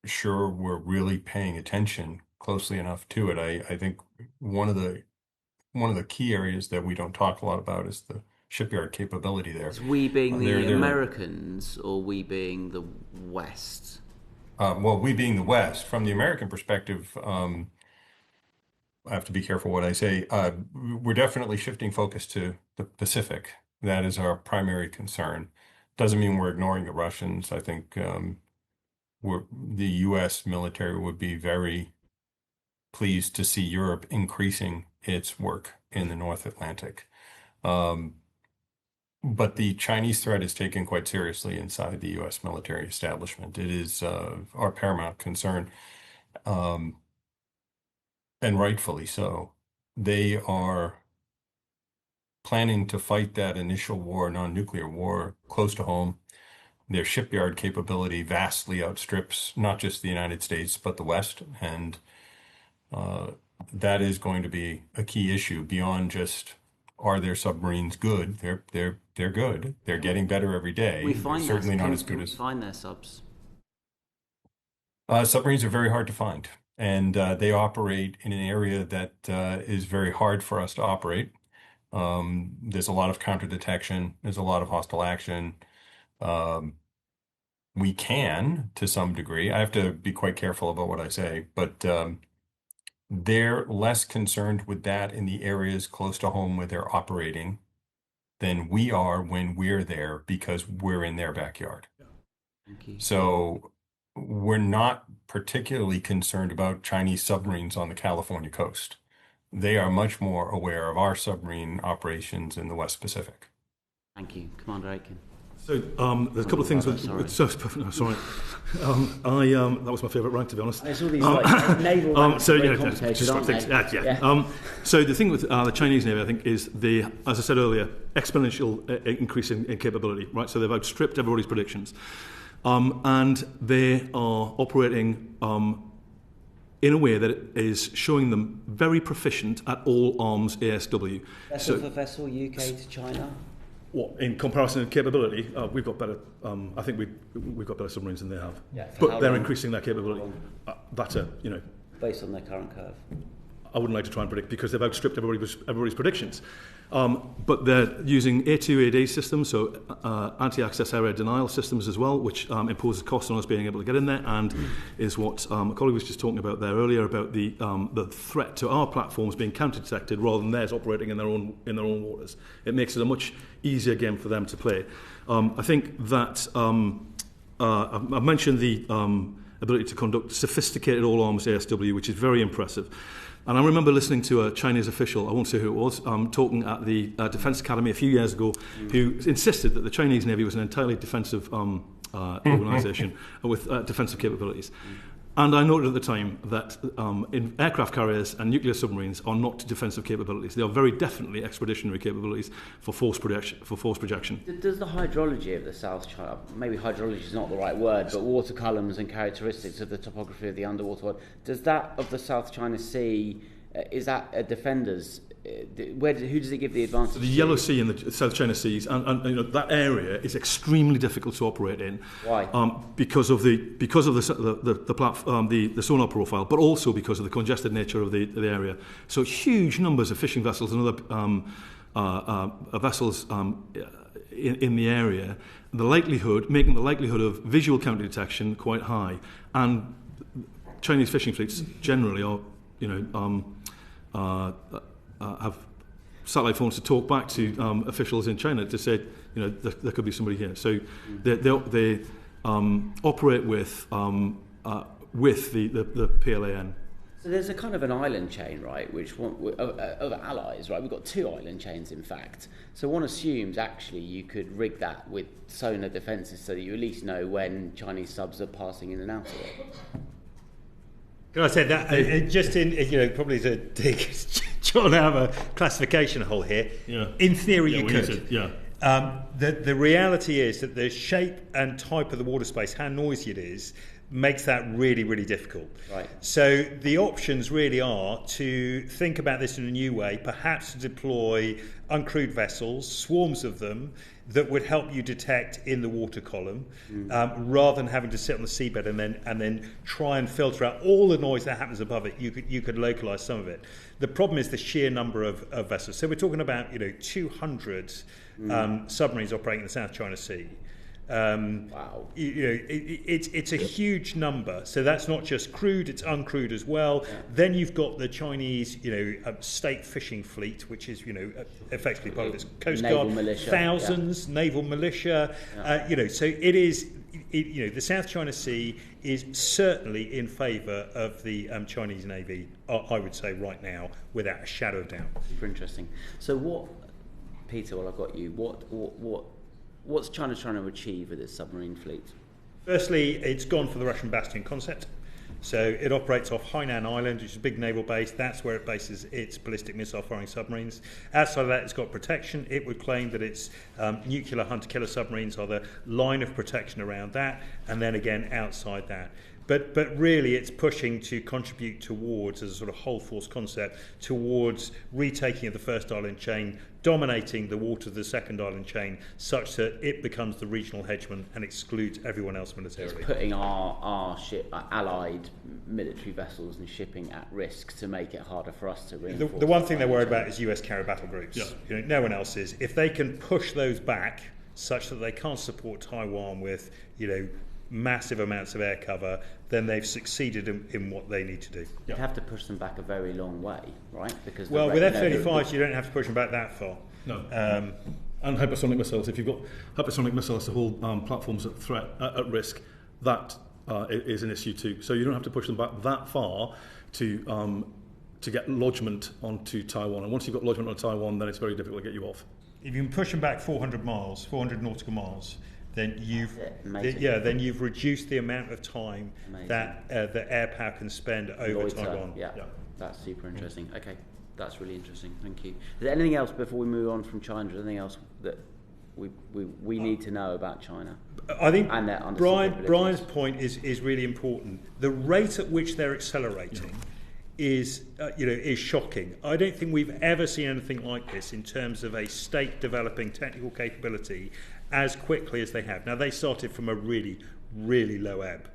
Speaker 4: sure we're really paying attention closely enough to it. I think one of the key areas that we don't talk a lot about is the shipyard capability there.
Speaker 8: Is we being the Americans or we being the West?
Speaker 4: Well, we being the West. From the American perspective, I have to be careful what I say. We're definitely shifting focus to the Pacific. That is our primary concern. Doesn't mean we're ignoring the Russians. I think the U.S. military would be very pleased to see Europe increasing its work in the North Atlantic. But the Chinese threat is taken quite seriously inside the U.S. military establishment. It is our paramount concern. And rightfully so. They are planning to fight that initial war, non-nuclear war, close to home. Their shipyard capability vastly outstrips not just the United States, but the West. And that is going to be a key issue beyond just, are their submarines good? They're good. They're getting better every day. They're certainly not as good as...
Speaker 8: We find their subs.
Speaker 4: Submarines are very hard to find. And they operate in an area that is very hard for us to operate. There's a lot of counter-detection. There's a lot of hostile action. We can, to some degree. I have to be quite careful about what I say, but they're less concerned with that in the areas close to home where they're operating than we are when we're there because we're in their backyard.
Speaker 8: Okay.
Speaker 4: So we're not particularly concerned about Chinese submarines on the California coast. They are much more aware of our submarine operations in the West Pacific.
Speaker 8: Thank you. Commander Aitken.
Speaker 1: So there's a couple of things with... Sorry. That was my favourite rank, to be honest.
Speaker 9: There's all these like naval ranks
Speaker 1: so,
Speaker 9: very complicated, aren't they?
Speaker 1: Yeah. So the thing with the Chinese Navy, I think, is as I said earlier, exponential increase in capability, right? So they've outstripped everybody's predictions. And they are operating in a way that is showing them very proficient at all arms ASW.
Speaker 9: Vessel for vessel, UK to China?
Speaker 1: What, in comparison to capability, we've got better. I think we've got better submarines than they have.
Speaker 9: Yeah,
Speaker 1: but they're increasing their capability. Based
Speaker 9: on their current curve.
Speaker 1: I wouldn't like to try and predict because they've outstripped everybody's predictions. But they're using A2AD systems, so anti-access area denial systems as well, which imposes cost on us being able to get in there, and is what a colleague was just talking about there earlier about the threat to our platforms being counter-detected rather than theirs operating in their own waters. It makes it a much easier game for them to play. I think that I've mentioned the ability to conduct sophisticated all-arms ASW, which is very impressive. And I remember listening to a Chinese official, I won't say who it was, talking at the Defence Academy a few years ago, who insisted that the Chinese Navy was an entirely defensive organisation with defensive capabilities. And I noted at the time that in aircraft carriers and nuclear submarines are not defensive capabilities. They are very definitely expeditionary capabilities for force projection.
Speaker 8: Does the hydrology of the South China, maybe hydrology is not the right word, but water columns and characteristics of the topography of the underwater world, does that of the South China Sea, is that a defender's? Who does it give the advantage?
Speaker 1: The Yellow Sea and the South China Seas, and that area is extremely difficult to operate in.
Speaker 8: Why?
Speaker 1: Because of the sonar profile, but also because of the congested nature of the area. So huge numbers of fishing vessels and other vessels in the area. Making the likelihood of visual counter detection quite high, and Chinese fishing fleets generally are, have satellite phones to talk back to officials in China to say, there could be somebody here. So they operate with the PLAN.
Speaker 8: So there's a kind of an island chain, right, of allies, right? We've got 2 island chains, in fact. So one assumes, actually, you could rig that with sonar defences so that you at least know when Chinese subs are passing in and out of it.
Speaker 3: Can I say that, just in, probably to dig John out of a classification hole here, in theory you could. The reality is that the shape and type of the water space, how noisy it is, makes that really, really difficult.
Speaker 8: Right.
Speaker 3: So the options really are to think about this in a new way, perhaps to deploy uncrewed vessels, swarms of them, that would help you detect in the water column, rather than having to sit on the seabed and then try and filter out all the noise that happens above it. You could localise some of it. The problem is the sheer number of vessels. So we're talking about 200 submarines operating in the South China Sea.
Speaker 8: Wow.
Speaker 3: It's a huge number. So that's not just crewed; it's uncrewed as well. Yeah. Then you've got the Chinese, state fishing fleet, which is, effectively part of its coast guard.
Speaker 8: Militia.
Speaker 3: Thousands, naval militia.
Speaker 8: Yeah.
Speaker 3: So it is. The South China Sea is certainly in favour of the Chinese Navy. I would say right now, without a shadow of doubt.
Speaker 8: Super interesting. So what, Peter? Well, I've got you. What's China trying to achieve with its submarine fleet?
Speaker 3: Firstly, it's gone for the Russian bastion concept. So it operates off Hainan Island, which is a big naval base. That's where it bases its ballistic missile-firing submarines. Outside of that, it's got protection. It would claim that its nuclear hunter-killer submarines are the line of protection around that, and then again outside that. But really, it's pushing to contribute towards, as a sort of whole force concept, towards retaking of the first island chain, dominating the water of the second island chain, such that it becomes the regional hegemon and excludes everyone else militarily.
Speaker 8: It's putting our allied military vessels and shipping at risk to make it harder for us to reinforce.
Speaker 3: The one thing they're worried about is US carrier battle groups.
Speaker 1: Yeah.
Speaker 3: No one else is. If they can push those back such that they can't support Taiwan with, massive amounts of air cover, then they've succeeded in what they need to do.
Speaker 8: You have to push them back a very long way, right? Because
Speaker 3: with F-35s, you don't have to push them back that far.
Speaker 1: No. And hypersonic missiles. If you've got hypersonic missiles to hold platforms at risk, that is an issue too. So you don't have to push them back that far to get lodgement onto Taiwan. And once you've got lodgement on Taiwan, then it's very difficult to get you off.
Speaker 3: If you can push them back 400 nautical miles, then you've reduced the amount of time that the air power can spend over Taiwan.
Speaker 8: Yeah, that's super interesting. Okay, that's really interesting. Thank you. Is there anything else before we move on from China? Anything else that we need to know about China?
Speaker 3: I think Brian's point is really important. The rate at which they're accelerating is shocking. I don't think we've ever seen anything like this in terms of a state developing technical capability as quickly as they have. Now, they started from a really, really low ebb.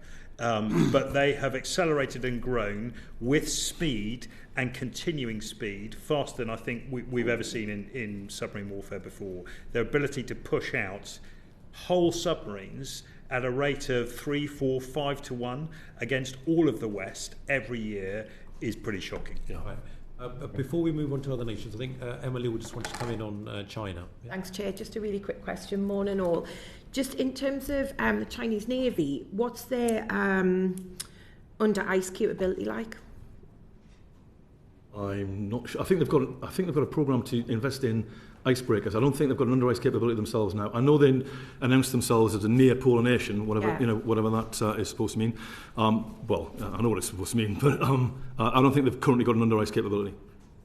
Speaker 3: but they have accelerated and grown with speed and continuing speed faster than I think we've ever seen in submarine warfare before. Their ability to push out whole submarines at a rate of 3, 4, 5 to 1 against all of the West every year is pretty shocking.
Speaker 2: Yeah. Before we move on to other nations, I think Emily would just want to come in on China. Yeah.
Speaker 10: Thanks, Chair. Just a really quick question, morning all. Just in terms of the Chinese Navy, what's their under ice capability like?
Speaker 1: I'm not sure. I think they've got a program to invest in icebreakers. I don't think they've got an under ice capability themselves now. I know they announced themselves as a near polar nation, whatever that is supposed to mean. Well, I know what it's supposed to mean, but I don't think they've currently got an under ice capability.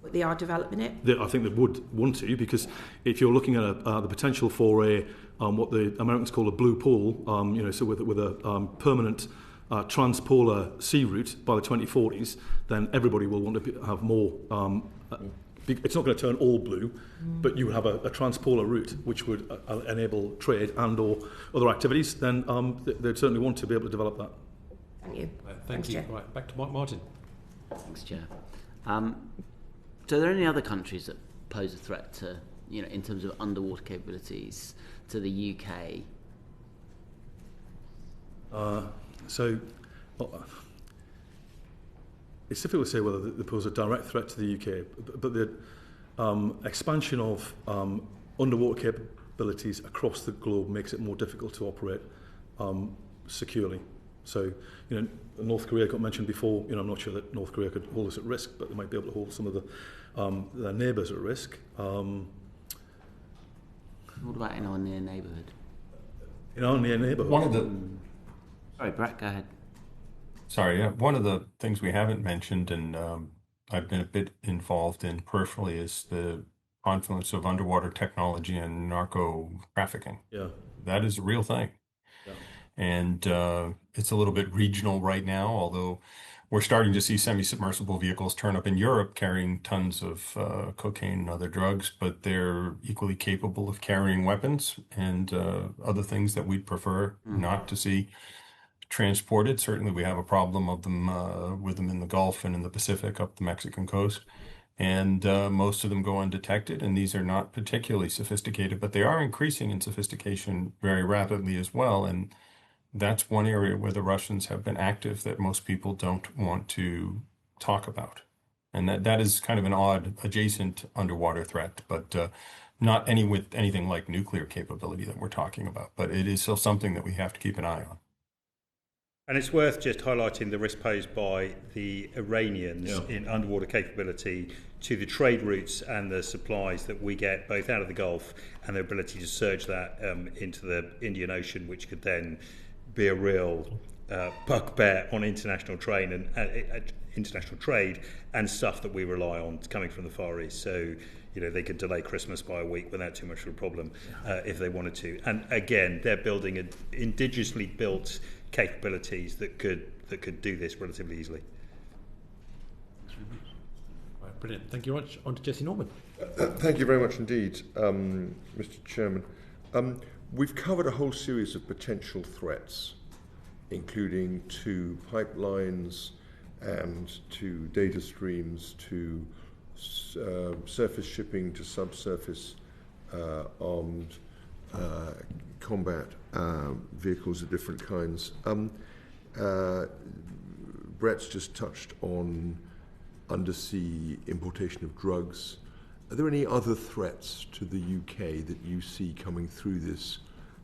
Speaker 10: But they are developing it.
Speaker 1: I think they would want to, because if you're looking at the potential for what the Americans call a blue pole, so with a permanent transpolar sea route by the 2040s, then everybody will want to have more. It's not going to turn all blue, but you have a transpolar route which would enable trade and or other activities. Then they'd certainly want to be able to develop that.
Speaker 10: Thank you.
Speaker 2: Thank you.
Speaker 10: Chair.
Speaker 2: Right, back to Martin.
Speaker 8: Thanks, Chair. So are there any other countries that pose a threat to, in terms of underwater capabilities to the UK?
Speaker 1: It's difficult to say whether they pose a direct threat to the UK, but the expansion of underwater capabilities across the globe makes it more difficult to operate securely. So, North Korea got mentioned before. I'm not sure that North Korea could hold us at risk, but they might be able to hold some of their neighbours at risk.
Speaker 8: What about in our near neighbourhood?
Speaker 1: In our near neighbourhood?
Speaker 8: Sorry, Brett, go ahead.
Speaker 4: Sorry, one of the things we haven't mentioned, and I've been a bit involved in peripherally, is the confluence of underwater technology and narco trafficking.
Speaker 1: Yeah.
Speaker 4: That is a real thing.
Speaker 1: Yeah.
Speaker 4: And it's a little bit regional right now, although we're starting to see semi-submersible vehicles turn up in Europe carrying tons of cocaine and other drugs, but they're equally capable of carrying weapons and other things that we'd prefer not to see transported. Certainly we have a problem of them with them in the Gulf and in the Pacific up the Mexican coast, and most of them go undetected, and these are not particularly sophisticated, but they are increasing in sophistication very rapidly as well. And that's one area where the Russians have been active that most people don't want to talk about, and that is kind of an odd adjacent underwater threat, but not with anything like nuclear capability that we're talking about, but it is still something that we have to keep an eye on.
Speaker 3: And it's worth just highlighting the risk posed by the Iranians in underwater capability to the trade routes and the supplies that we get both out of the Gulf, and their ability to surge that into the Indian Ocean, which could then be a real bugbear on international trade and stuff that we rely on coming from the Far East. So, they could delay Christmas by a week without too much of a problem if they wanted to. And again, they're building indigenously built capabilities that could do this relatively easily.
Speaker 2: Right, brilliant. Thank you very much. On to Jesse Norman.
Speaker 6: Thank you very much indeed, Mr. Chairman. We've covered a whole series of potential threats, including to pipelines and to data streams, to surface shipping, to subsurface armed combat vehicles of different kinds. Brett's just touched on undersea importation of drugs. Are there any other threats to the UK that you see coming through this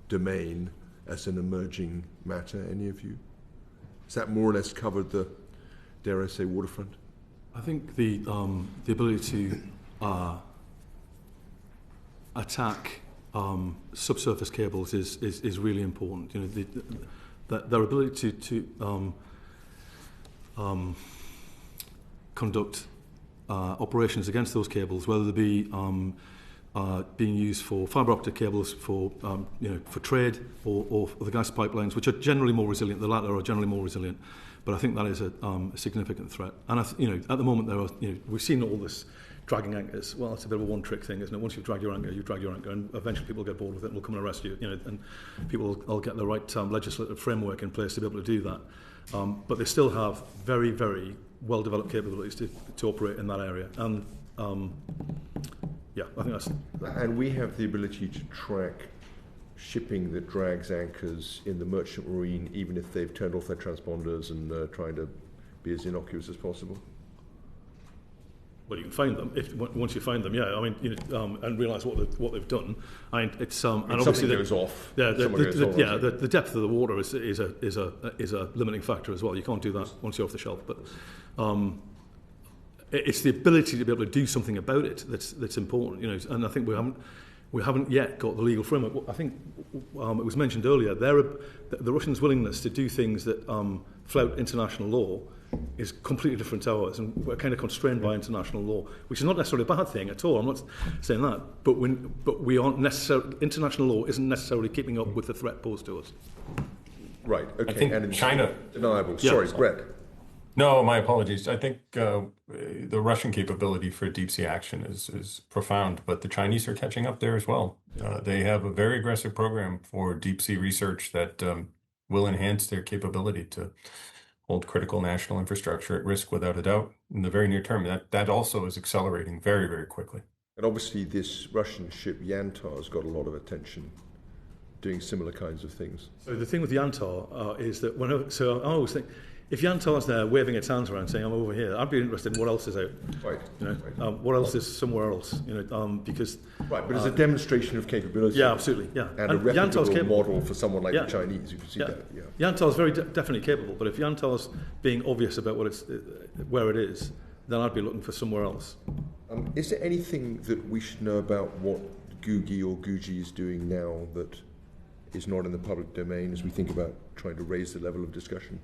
Speaker 6: domain as an emerging matter, any of you? Has that more or less covered the, dare I say, waterfront?
Speaker 1: I think the ability to attack subsurface cables is really important. Their ability to conduct operations against those cables, whether they be being used for fibre optic cables for trade or for the gas pipelines, which are generally more resilient. The latter are generally more resilient, but I think that is a significant threat. And at the moment there are we've seen all this dragging anchors. Well, it's a bit of a one-trick thing, isn't it? Once you've dragged your anchor, and eventually people get bored with it and will come and arrest you. And people will get the right legislative framework in place to be able to do that. But they still have very, very well-developed capabilities to operate in that area. And I think that's.
Speaker 6: And we have the ability to track shipping that drags anchors in the merchant marine, even if they've turned off their transponders and trying to be as innocuous as possible.
Speaker 1: Well, you can find them once you find them. Yeah, I mean, and realise what they've done. And it's and obviously
Speaker 6: goes off.
Speaker 1: Yeah, the depth of the water is a limiting factor as well. You can't do that once you're off the shelf. But it's the ability to be able to do something about it that's important. And I think we haven't yet got the legal framework. I think it was mentioned earlier. The Russians' willingness to do things that flout international law is completely different to ours, and we're kind of constrained by international law, which is not necessarily a bad thing at all. I'm not saying that, but we aren't necessarily. International law isn't necessarily keeping up with the threat posed to us.
Speaker 6: Right. Okay.
Speaker 4: I think
Speaker 6: and
Speaker 4: China
Speaker 6: deniable. Yeah. Sorry, Brett.
Speaker 4: No, my apologies. I think the Russian capability for deep sea action is profound, but the Chinese are catching up there as well. They have a very aggressive program for deep sea research that will enhance their capability to hold critical national infrastructure at risk without a doubt in the very near term. That also is accelerating very, very quickly.
Speaker 6: And obviously this Russian ship Yantar has got a lot of attention doing similar kinds of things.
Speaker 1: So the thing with Yantar is that I always think, if Yantar's there waving its hands around saying, I'm over here, I'd be interested in what else is out.
Speaker 6: Right.
Speaker 1: What else is somewhere else? Because...
Speaker 6: Right, but it's a demonstration of capability.
Speaker 1: Yeah, absolutely, yeah.
Speaker 6: And a reputable model for someone like the Chinese, you can see that. Yeah.
Speaker 1: Yantar's very definitely capable, but if Yantar's being obvious about where it is, then I'd be looking for somewhere else.
Speaker 6: Is there anything that we should know about what Gugi or Guji is doing now that is not in the public domain as we think about trying to raise the level of discussion?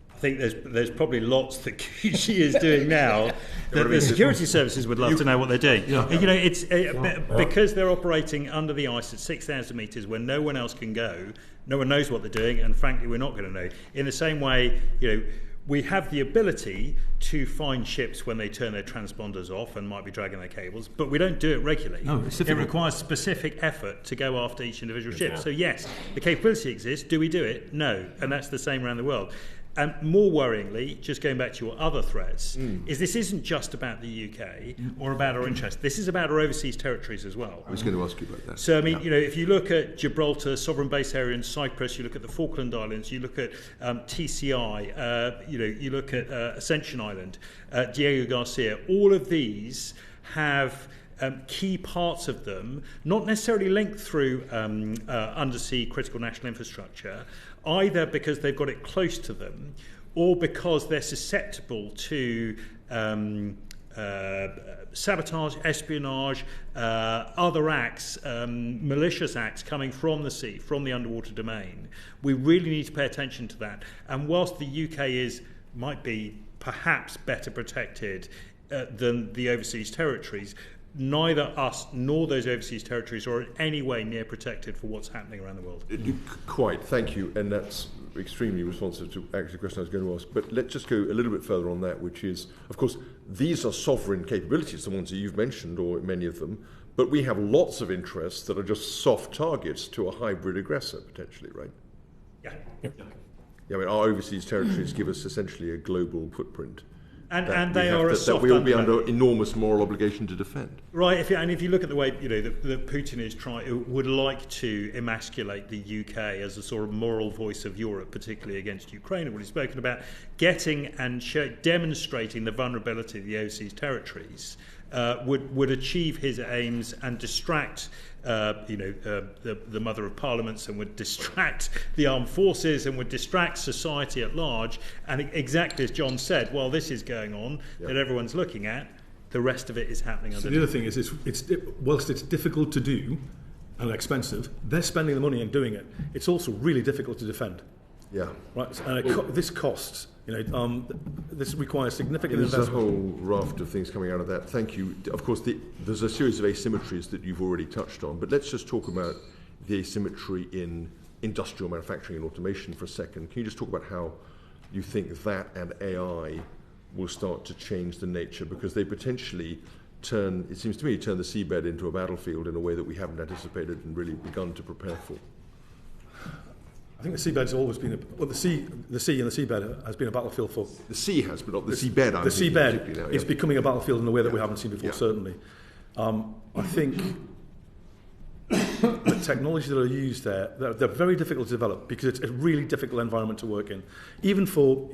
Speaker 3: I think there's probably lots that Gucci is doing now that the security services would love to know what they're doing. Yeah. It's because they're operating under the ice at 6,000 metres where no one else can go. No one knows what they're doing, and frankly, we're not going to know. In the same way, we have the ability to find ships when they turn their transponders off and might be dragging their cables, but we don't do it regularly.
Speaker 1: No,
Speaker 3: it requires specific effort to go after each individual ship. Yeah. So yes, the capability exists. Do we do it? No, and that's the same around the world. And more worryingly, just going back to your other threats, is this isn't just about the UK or about our interests. This is about our overseas territories as well.
Speaker 6: I was going to ask you about that.
Speaker 3: So, I mean, if you look at Gibraltar, sovereign base area in Cyprus, you look at the Falkland Islands, you look at TCI, you look at Ascension Island, Diego Garcia, all of these have key parts of them, not necessarily linked through undersea critical national infrastructure, either because they've got it close to them or because they're susceptible to sabotage, espionage, other acts, malicious acts coming from the sea, from the underwater domain. We really need to pay attention to that. And whilst the UK might be perhaps better protected than the overseas territories, neither us nor those overseas territories are in any way near protected for what's happening around the world.
Speaker 6: Quite, thank you. And that's extremely responsive to actually the question I was going to ask. But let's just go a little bit further on that, which is, of course, these are sovereign capabilities, the ones that you've mentioned, or many of them. But we have lots of interests that are just soft targets to a hybrid aggressor, potentially, right?
Speaker 3: Yeah.
Speaker 6: I mean, our overseas territories give us essentially a global footprint.
Speaker 3: And they are a soft
Speaker 6: that we will be under enormous moral obligation to defend.
Speaker 3: Right, if you look at the way that Putin would like to emasculate the UK as a sort of moral voice of Europe, particularly against Ukraine, and what he's spoken about, getting and demonstrating the vulnerability of the overseas territories would achieve his aims and distract the mother of parliaments, and would distract the armed forces, and would distract society at large. And exactly as John said, while this is going on, that everyone's looking at, the rest of it is happening.
Speaker 1: So the other thing is, whilst it's difficult to do and expensive, they're spending the money and doing it. It's also really difficult to defend.
Speaker 6: Yeah.
Speaker 1: Right. And this costs. This requires significant investment.
Speaker 6: There's a whole raft of things coming out of that. Thank you. Of course, there's a series of asymmetries that you've already touched on, but let's just talk about the asymmetry in industrial manufacturing and automation for a second. Can you just talk about how you think that and AI will start to change the nature, because they potentially turn, it seems to me, turn the seabed into a battlefield in a way that we haven't anticipated and really begun to prepare for.
Speaker 1: I think the seabed's always been the sea and the seabed has been a battlefield for.
Speaker 6: The sea has, but not the seabed.
Speaker 1: The seabed is becoming a battlefield in a way that we haven't seen before. Certainly, I think the technologies that are used there, they're very difficult to develop because it's a really difficult environment to work in, even for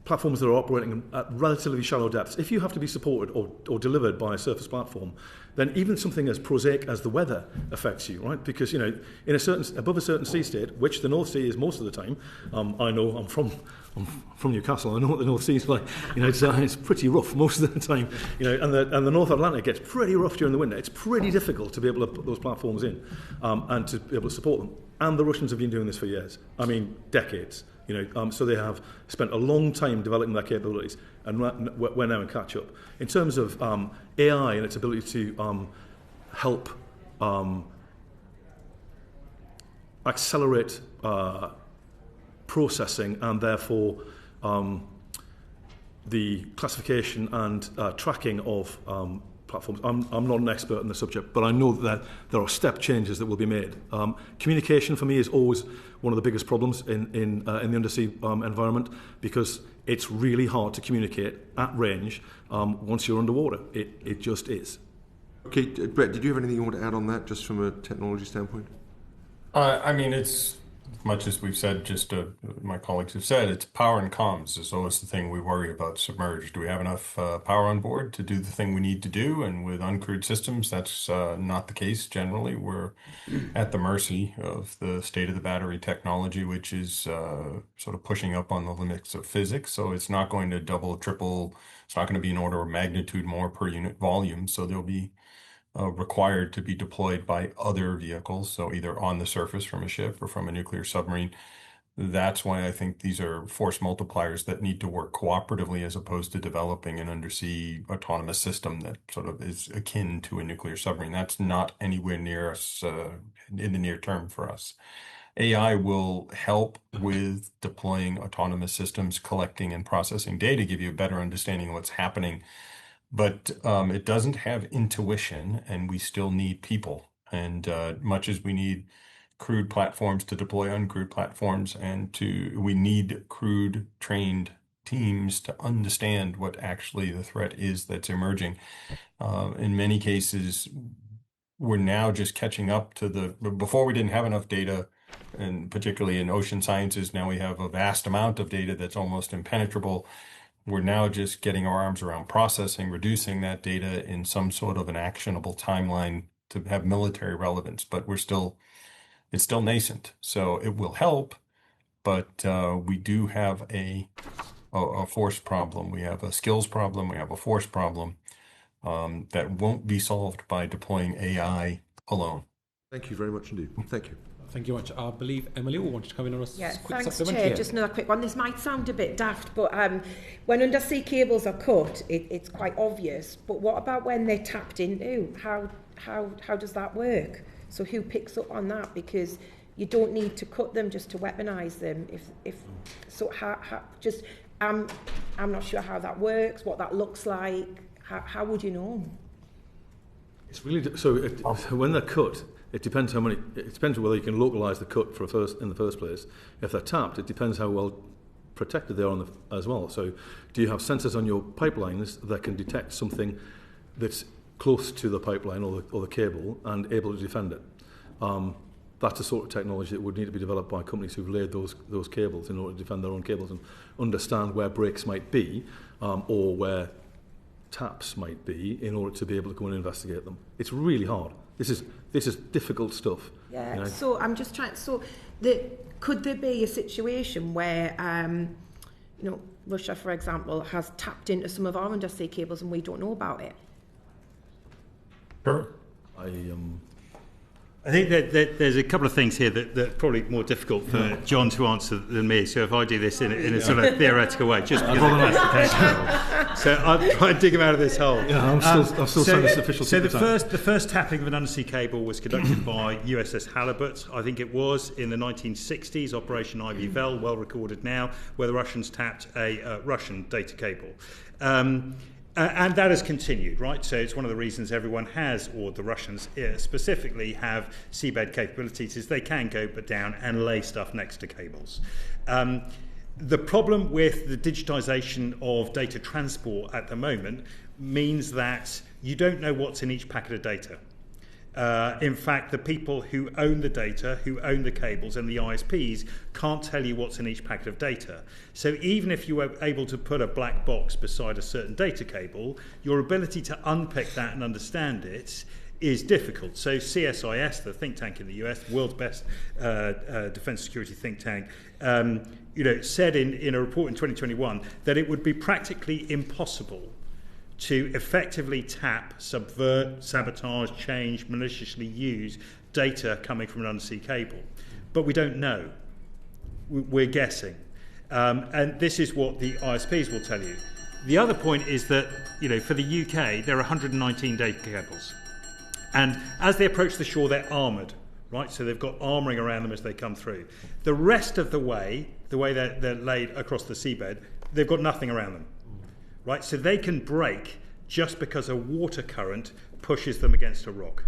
Speaker 1: platforms that are operating at relatively shallow depths. If you have to be supported or delivered by a surface platform, then even something as prosaic as the weather affects you, right? Because, you know, in above a certain sea state, which the North Sea is most of the time, I know I'm from Newcastle. I know what the North Sea is like. You know, it's pretty rough most of the time. You know, and the North Atlantic gets pretty rough during the winter. It's pretty difficult to be able to put those platforms in and to be able to support them. And the Russians have been doing this for years. I mean, decades. You know, so they have spent a long time developing their capabilities, and we're now in catch-up. In terms of AI and its ability to help accelerate processing and therefore the classification and tracking of platforms. I'm not an expert in the subject, but I know that there are step changes that will be made. Communication for me is always one of the biggest problems in the undersea environment, because it's really hard to communicate at range once you're underwater. It just is.
Speaker 6: Okay, Brett, did you have anything you want to add on that, just from a technology standpoint?
Speaker 4: I mean, it's much as we've said, just my colleagues have said, it's power and comms is always the thing we worry about submerged. Do we have enough power on board to do the thing we need to do? And with uncrewed systems, that's not the case generally. We're at the mercy of the state of the battery technology, which is sort of pushing up on the limits of physics. So it's not going to double, triple, it's not going to be an order of magnitude more per unit volume. So there'll be required to be deployed by other vehicles, so either on the surface from a ship or from a nuclear submarine. That's why I think these are force multipliers that need to work cooperatively, as opposed to developing an undersea autonomous system that sort of is akin to a nuclear submarine. That's not anywhere near us in the near term for us. AI will help with deploying autonomous systems, collecting and processing data, give you a better understanding of what's happening. But it doesn't have intuition, and we still need people. And much as we need crewed platforms to deploy uncrewed platforms, we need crewed trained teams to understand what actually the threat is that's emerging. In many cases, we're now just catching up to before we didn't have enough data, and particularly in ocean sciences, now we have a vast amount of data that's almost impenetrable. We're now just getting our arms around processing, reducing that data in some sort of an actionable timeline to have military relevance, but it's still nascent. So it will help, but we do have a force problem. We have a skills problem. We have a force problem that won't be solved by deploying AI alone.
Speaker 6: Thank you very much indeed. Thank you.
Speaker 2: Thank you much. I believe Emily will want to come in on a quick
Speaker 10: thanks,
Speaker 2: supplement.
Speaker 10: Chair. Just another quick one. This might sound a bit daft, but when undersea cables are cut, it's quite obvious. But what about when they're tapped into? How does that work? So who picks up on that? Because you don't need to cut them just to weaponise them. I'm not sure how that works, what that looks like. How would you know?
Speaker 1: It's really when they're cut. It depends how many. It depends whether you can localise the cut in the first place. If they're tapped, it depends how well protected they are as well. So, do you have sensors on your pipelines that can detect something that's close to the pipeline or the cable and able to defend it? That's the sort of technology that would need to be developed by companies who've laid those cables in order to defend their own cables and understand where breaks might be or where taps might be in order to be able to go and investigate them. It's really hard. This is difficult stuff.
Speaker 10: Yeah.
Speaker 1: You know?
Speaker 10: So I'm just trying. Could there be a situation where, Russia, for example, has tapped into some of our undersea cables and we don't know about it?
Speaker 4: Sure.
Speaker 3: I I think that there's a couple of things here that are probably more difficult for John to answer than me. So if I do this in a sort of theoretical way, just because of so I'll try and dig him out of this hole.
Speaker 1: Yeah, I'm still saying it's official.
Speaker 3: So the first tapping of an undersea cable was conducted by USS Halibut, I think it was, in the 1960s, Operation Ivy Vel, well recorded now, where the Russians tapped a Russian data cable. And that has continued, right? So it's one of the reasons everyone has, or the Russians specifically have seabed capabilities, is they can go down and lay stuff next to cables. The problem with the digitization of data transport at the moment means that you don't know what's in each packet of data. In fact, the people who own the data, who own the cables and the ISPs can't tell you what's in each packet of data. So even if you were able to put a black box beside a certain data cable, your ability to unpick that and understand it is difficult. So CSIS, the think tank in the US, the world's best defense security think tank, said in a report in 2021 that it would be practically impossible to effectively tap, subvert, sabotage, change, maliciously use data coming from an undersea cable. But we don't know. We're guessing. And this is what the ISPs will tell you. The other point is that, for the UK, there are 119 data cables. And as they approach the shore, they're armoured, right? So they've got armouring around them as they come through. The rest of the way they're laid across the seabed, they've got nothing around them. Right, so they can break just because a water current pushes them against a rock.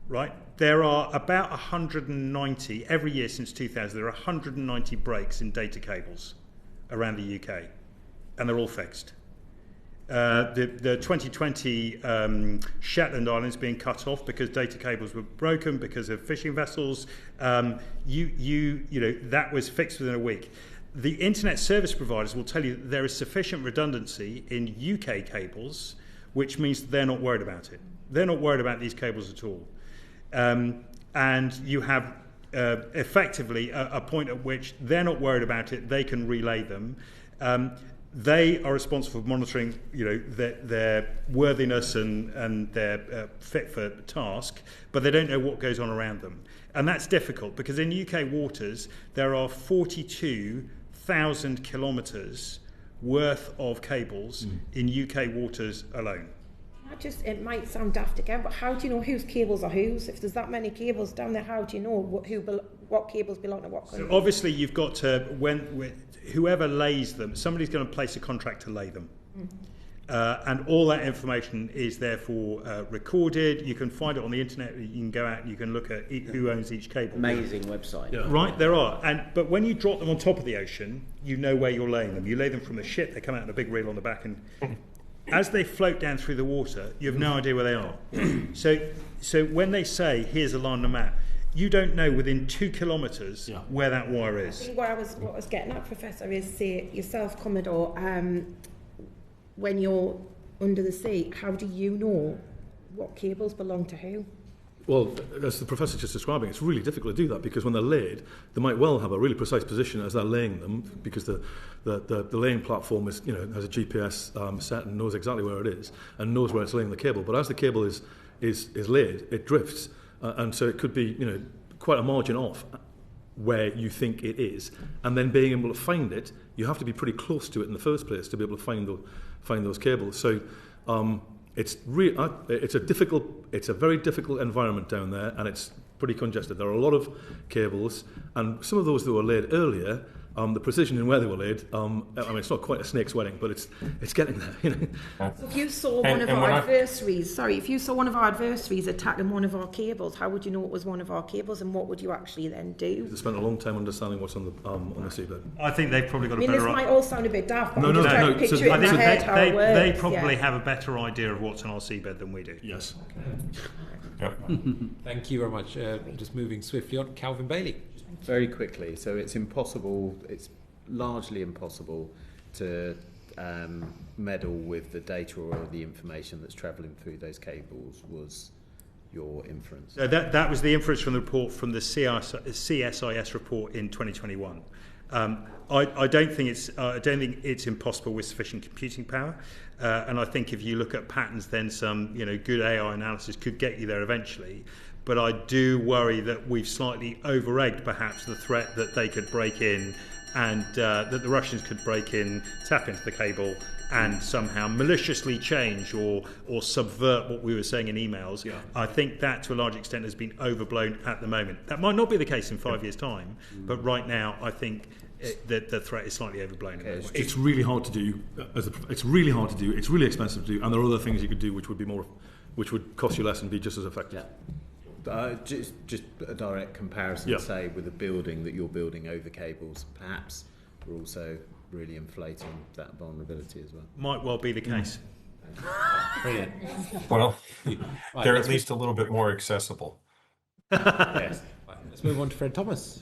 Speaker 3: Right, there are about 190 every year since 2000. There are 190 breaks in data cables around the UK, and they're all fixed. The 2020 Shetland Islands being cut off because data cables were broken because of fishing vessels. That was fixed within a week. The internet service providers will tell you that there is sufficient redundancy in UK cables, which means they're not worried about it. They're not worried about these cables at all. And you have effectively a point at which they're not worried about it. They can relay them. They are responsible for monitoring, their worthiness and their fit for task, but they don't know what goes on around them. And that's difficult because in UK waters, there are 42,000 kilometres worth of cables in UK waters alone.
Speaker 10: It might sound daft again, but how do you know whose cables are whose? If there's that many cables down there, how do you know what cables belong to what country?
Speaker 3: So obviously you've got to, whoever lays them, somebody's going to place a contract to lay them. And all that information is therefore recorded. You can find it on the internet. You can go out and you can look at who owns each cable.
Speaker 9: Amazing website.
Speaker 3: Yeah. Right, there are. But when you drop them on top of the ocean, you know where you're laying them. You lay them from the ship. They come out in a big reel on the back, and as they float down through the water, you have no idea where they are. So when they say, here's a line on the map, you don't know within 2 kilometres where that wire is.
Speaker 10: I think what I was getting at, Professor, is, say, yourself, Commodore, when you're under the sea, how do you know what cables belong to who?
Speaker 1: Well, as the professor just describing, it's really difficult to do that because when they're laid, they might well have a really precise position as they're laying them because the laying platform is, has a GPS set and knows exactly where it is and knows where it's laying the cable. But as the cable is laid, it drifts, and so it could be, quite a margin off where you think it is, and then being able to find it, you have to be pretty close to it in the first place to be able to find those cables. So it's a very difficult environment down there, and it's pretty congested. There are a lot of cables, and some of those that were laid earlier, the precision in where they were laid, it's not quite a snake's wedding, but it's getting there.
Speaker 10: So if you saw one of our adversaries attacking one of our cables, how would you know it was one of our cables, and what would you actually then do?
Speaker 1: They spent a long time understanding what's on the seabed.
Speaker 3: I think they've probably got a better...
Speaker 10: this might all sound a bit daft, but I'm just trying to picture it in my head how it works.
Speaker 3: They probably have a better idea of what's on our seabed than we do.
Speaker 1: Yes.
Speaker 2: Yep. Thank you very much. Just moving swiftly on, Calvin Bailey.
Speaker 7: Very quickly, so it's largely impossible to meddle with the data or the information that's travelling through those cables, was your inference?
Speaker 3: That was the inference from the report from the CSIS report in 2021. I don't think it's impossible with sufficient computing power, and I think if you look at patterns, then some good AI analysis could get you there eventually. But I do worry that we've slightly over-egged perhaps the threat that they could break in, and that the Russians could break in, tap into the cable, and somehow maliciously change or subvert what we were saying in emails. Yeah. I think that to a large extent has been overblown at the moment. That might not be the case in 5 years' time, but right now I think that the threat is slightly overblown.
Speaker 11: Okay. It's really hard to do. It's really hard to do. It's really expensive to do, and there are other things you could do which would cost you less and be just as effective.
Speaker 7: Yeah. Just a direct comparison, say, with a building that you're building over cables, perhaps we're also really inflating that vulnerability as well.
Speaker 3: Might well be the case.
Speaker 7: Brilliant.
Speaker 4: Well, they're at least a little bit more accessible.
Speaker 2: Yes. Let's move on to Fred Thomas.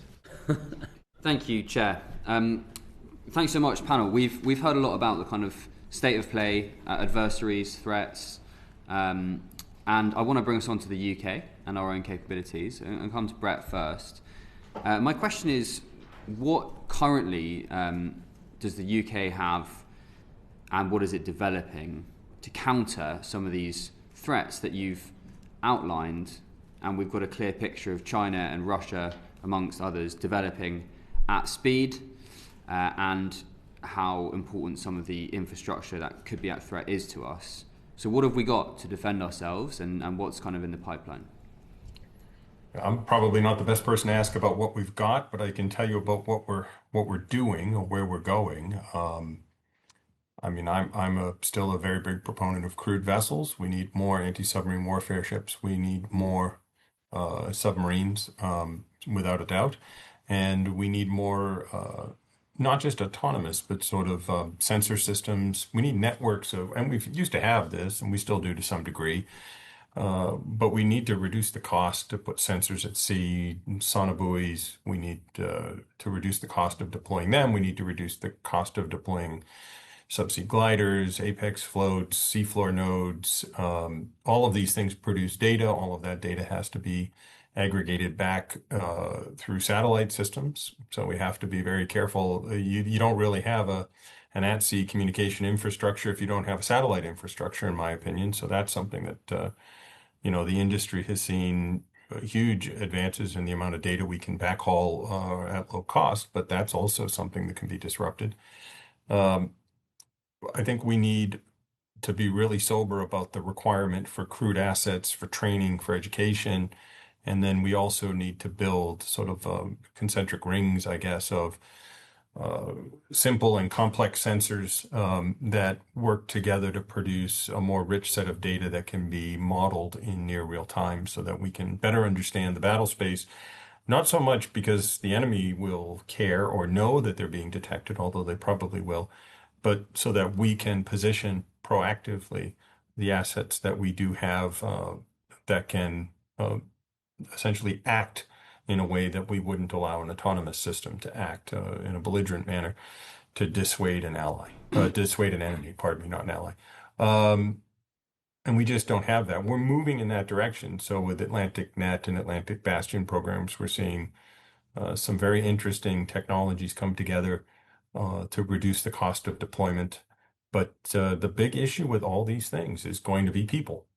Speaker 12: Thank you, Chair. Thanks so much, panel. We've heard a lot about the kind of state of play, adversaries, threats, and I want to bring us on to the UK and our own capabilities, and come to Brett first. My question is, what currently does the UK have, and what is it developing to counter some of these threats that you've outlined? And we've got a clear picture of China and Russia, amongst others, developing at speed, and how important some of the infrastructure that could be at threat is to us. So what have we got to defend ourselves, and what's kind of in the pipeline?
Speaker 4: I'm probably not the best person to ask about what we've got, but I can tell you about what we're doing or where we're going. I'm still a very big proponent of crewed vessels. We need more anti-submarine warfare ships. We need more submarines, without a doubt, and we need more not just autonomous, but sort of sensor systems. We need networks of, and we used to have this, and we still do to some degree. But we need to reduce the cost to put sensors at sea, sonobuoys. We need to reduce the cost of deploying them. We need to reduce the cost of deploying subsea gliders, apex floats, seafloor nodes. All of these things produce data. All of that data has to be aggregated back through satellite systems. So we have to be very careful. You don't really have an at-sea communication infrastructure if you don't have a satellite infrastructure, in my opinion. So that's something that the industry has seen huge advances in the amount of data we can backhaul at low cost, but that's also something that can be disrupted. I think we need to be really sober about the requirement for crewed assets, for training, for education, and then we also need to build sort of concentric rings, I guess, of simple and complex sensors that work together to produce a more rich set of data that can be modeled in near real time, so that we can better understand the battle space, not so much because the enemy will care or know that they're being detected, although they probably will, but so that we can position proactively the assets that we do have that can essentially act in a way that we wouldn't allow an autonomous system to act in a belligerent manner to dissuade an enemy, pardon me, not an ally. And we just don't have that. We're moving in that direction. So with Atlantic Net and Atlantic Bastion programs, we're seeing some very interesting technologies come together to reduce the cost of deployment. But the big issue with all these things is going to be people.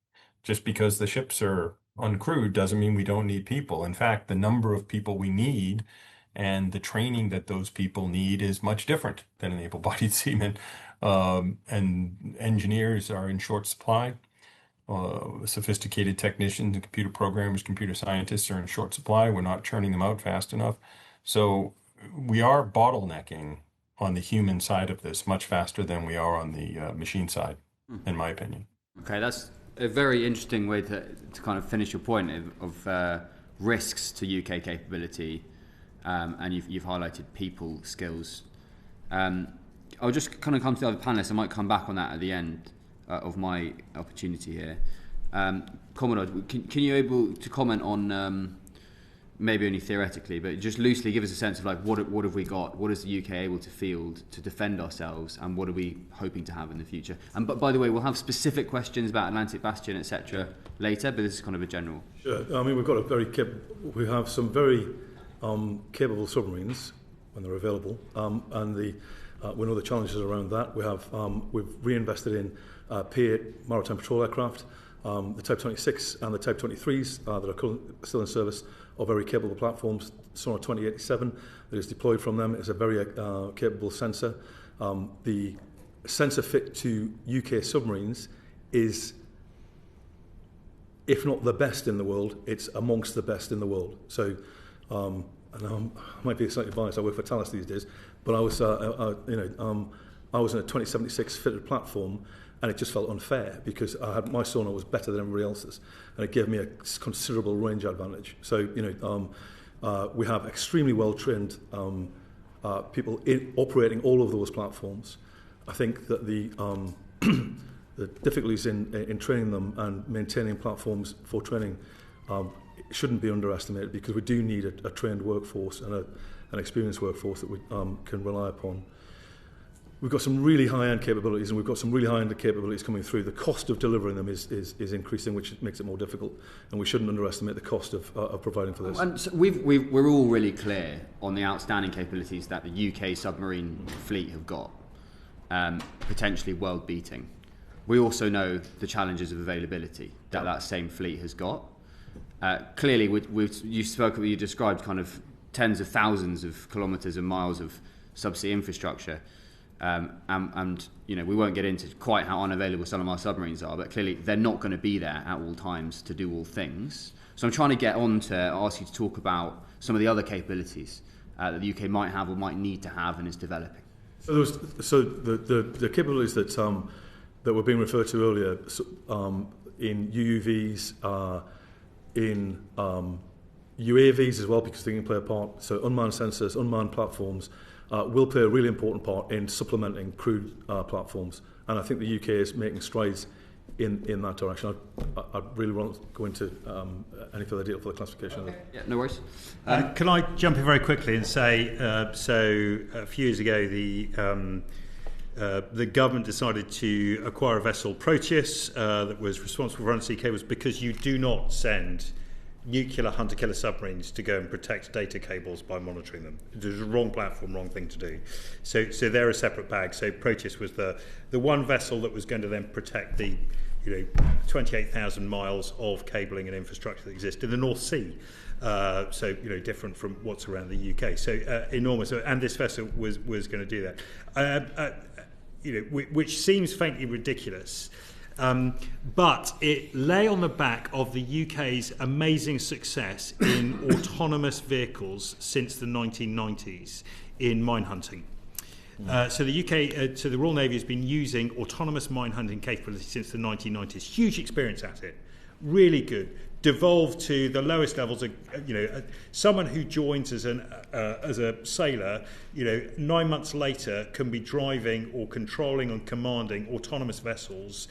Speaker 4: Just because the ships are uncrewed doesn't mean we don't need people. In fact, the number of people we need and the training that those people need is much different than an able-bodied seaman. And engineers are in short supply. Sophisticated technicians and computer programmers, computer scientists are in short supply. We're not churning them out fast enough. So we are bottlenecking on the human side of this much faster than we are on the machine side, in my opinion.
Speaker 12: Okay, that's a very interesting way to kind of finish your point of risks to UK capability, and you've highlighted people skills. I'll just kind of come to the other panelists. I might come back on that at the end of my opportunity here. Commodore, can you able to comment on, maybe only theoretically, but just loosely give us a sense of like what have we got? What is the UK able to field to defend ourselves, and what are we hoping to have in the future? And but by the way, we'll have specific questions about Atlantic Bastion, etc. later, but this is kind of a general.
Speaker 11: Sure. I mean, we have some very capable submarines.
Speaker 1: when they're available. And we know the challenges around that. We've reinvested in P8 maritime patrol aircraft. The Type 26 and the Type 23s that are still in service are very capable platforms. Sonar 2087 that is deployed from them is a very capable sensor. The sensor fit to UK submarines is, if not the best in the world, it's amongst the best in the world. So, and I might be slightly biased. I work for Thales these days, but I was in a 2076 fitted platform, and it just felt unfair because my sonar was better than everybody else's, and it gave me a considerable range advantage. So, we have extremely well trained people operating all of those platforms. I think that the difficulties in training them and maintaining platforms for training shouldn't be underestimated, because we do need a trained workforce and an experienced workforce that we can rely upon. We've got some really high-end capabilities, and we've got some really high-end capabilities coming through. The cost of delivering them is increasing, which makes it more difficult, and we shouldn't underestimate the cost of providing for this.
Speaker 12: And so we're all really clear on the outstanding capabilities that the UK submarine fleet have got, potentially world-beating. We also know the challenges of availability that same fleet has got. Clearly, you described kind of tens of thousands of kilometres and miles of subsea infrastructure. And we won't get into quite how unavailable some of our submarines are, but clearly they're not going to be there at all times to do all things. So I'm trying to get on to ask you to talk about some of the other capabilities that the UK might have or might need to have and is developing.
Speaker 1: So the capabilities that were being referred to earlier in UUVs, in UAVs as well, because they can play a part. So unmanned sensors, unmanned platforms will play a really important part in supplementing crewed platforms, and I think the UK is making strides in that direction. I really won't go into any further detail for the classification of it.
Speaker 12: Yeah, no worries.
Speaker 3: Can I jump in very quickly and say, so a few years ago, the government decided to acquire a vessel, Proteus, that was responsible for undersea cables, because you do not send nuclear hunter-killer submarines to go and protect data cables by monitoring them. It was a wrong platform, wrong thing to do. So they're a separate bag. So Proteus was the one vessel that was going to then protect the 28,000 miles of cabling and infrastructure that exists in the North Sea. So different from what's around the UK. So enormous. And this vessel was going to do that. Which seems faintly ridiculous. But it lay on the back of the UK's amazing success in autonomous vehicles since the 1990s in mine hunting. So the UK, so the Royal Navy has been using autonomous mine hunting capability since the 1990s. Huge experience at it, really good. Devolved to the lowest levels. Someone who joins as a sailor, 9 months later, can be driving or controlling and commanding autonomous vessels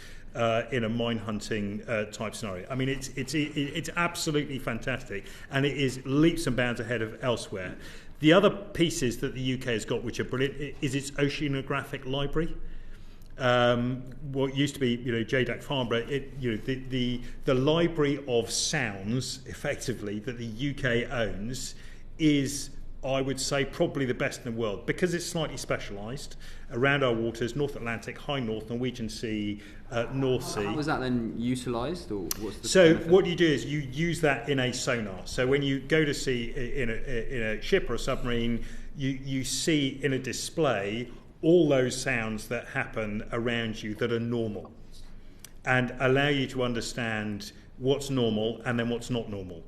Speaker 3: in a mine hunting type scenario. I mean, it's absolutely fantastic, and it is leaps and bounds ahead of elsewhere. The other pieces that the UK has got, which are brilliant, is its oceanographic library. What used to be, JDAC Farnborough, the library of sounds, effectively, that the UK owns is, I would say, probably the best in the world, because it's slightly specialised around our waters: North Atlantic, High North, Norwegian Sea, North Sea.
Speaker 12: How was that then utilised, or what's the benefit?
Speaker 3: What you do is you use that in a sonar. So when you go to sea in a ship or a submarine, you see in a display all those sounds that happen around you that are normal, and allow you to understand what's normal and then what's not normal.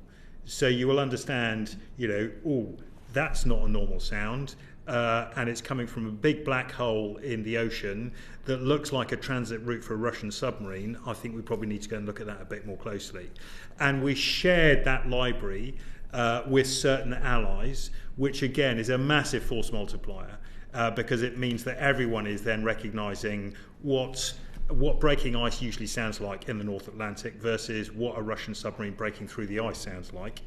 Speaker 3: So you will understand, that's not a normal sound, and it's coming from a big black hole in the ocean that looks like a transit route for a Russian submarine. I think we probably need to go and look at that a bit more closely. And we shared that library with certain allies, which again is a massive force multiplier, because it means that everyone is then recognising what breaking ice usually sounds like in the North Atlantic versus what a Russian submarine breaking through the ice sounds like.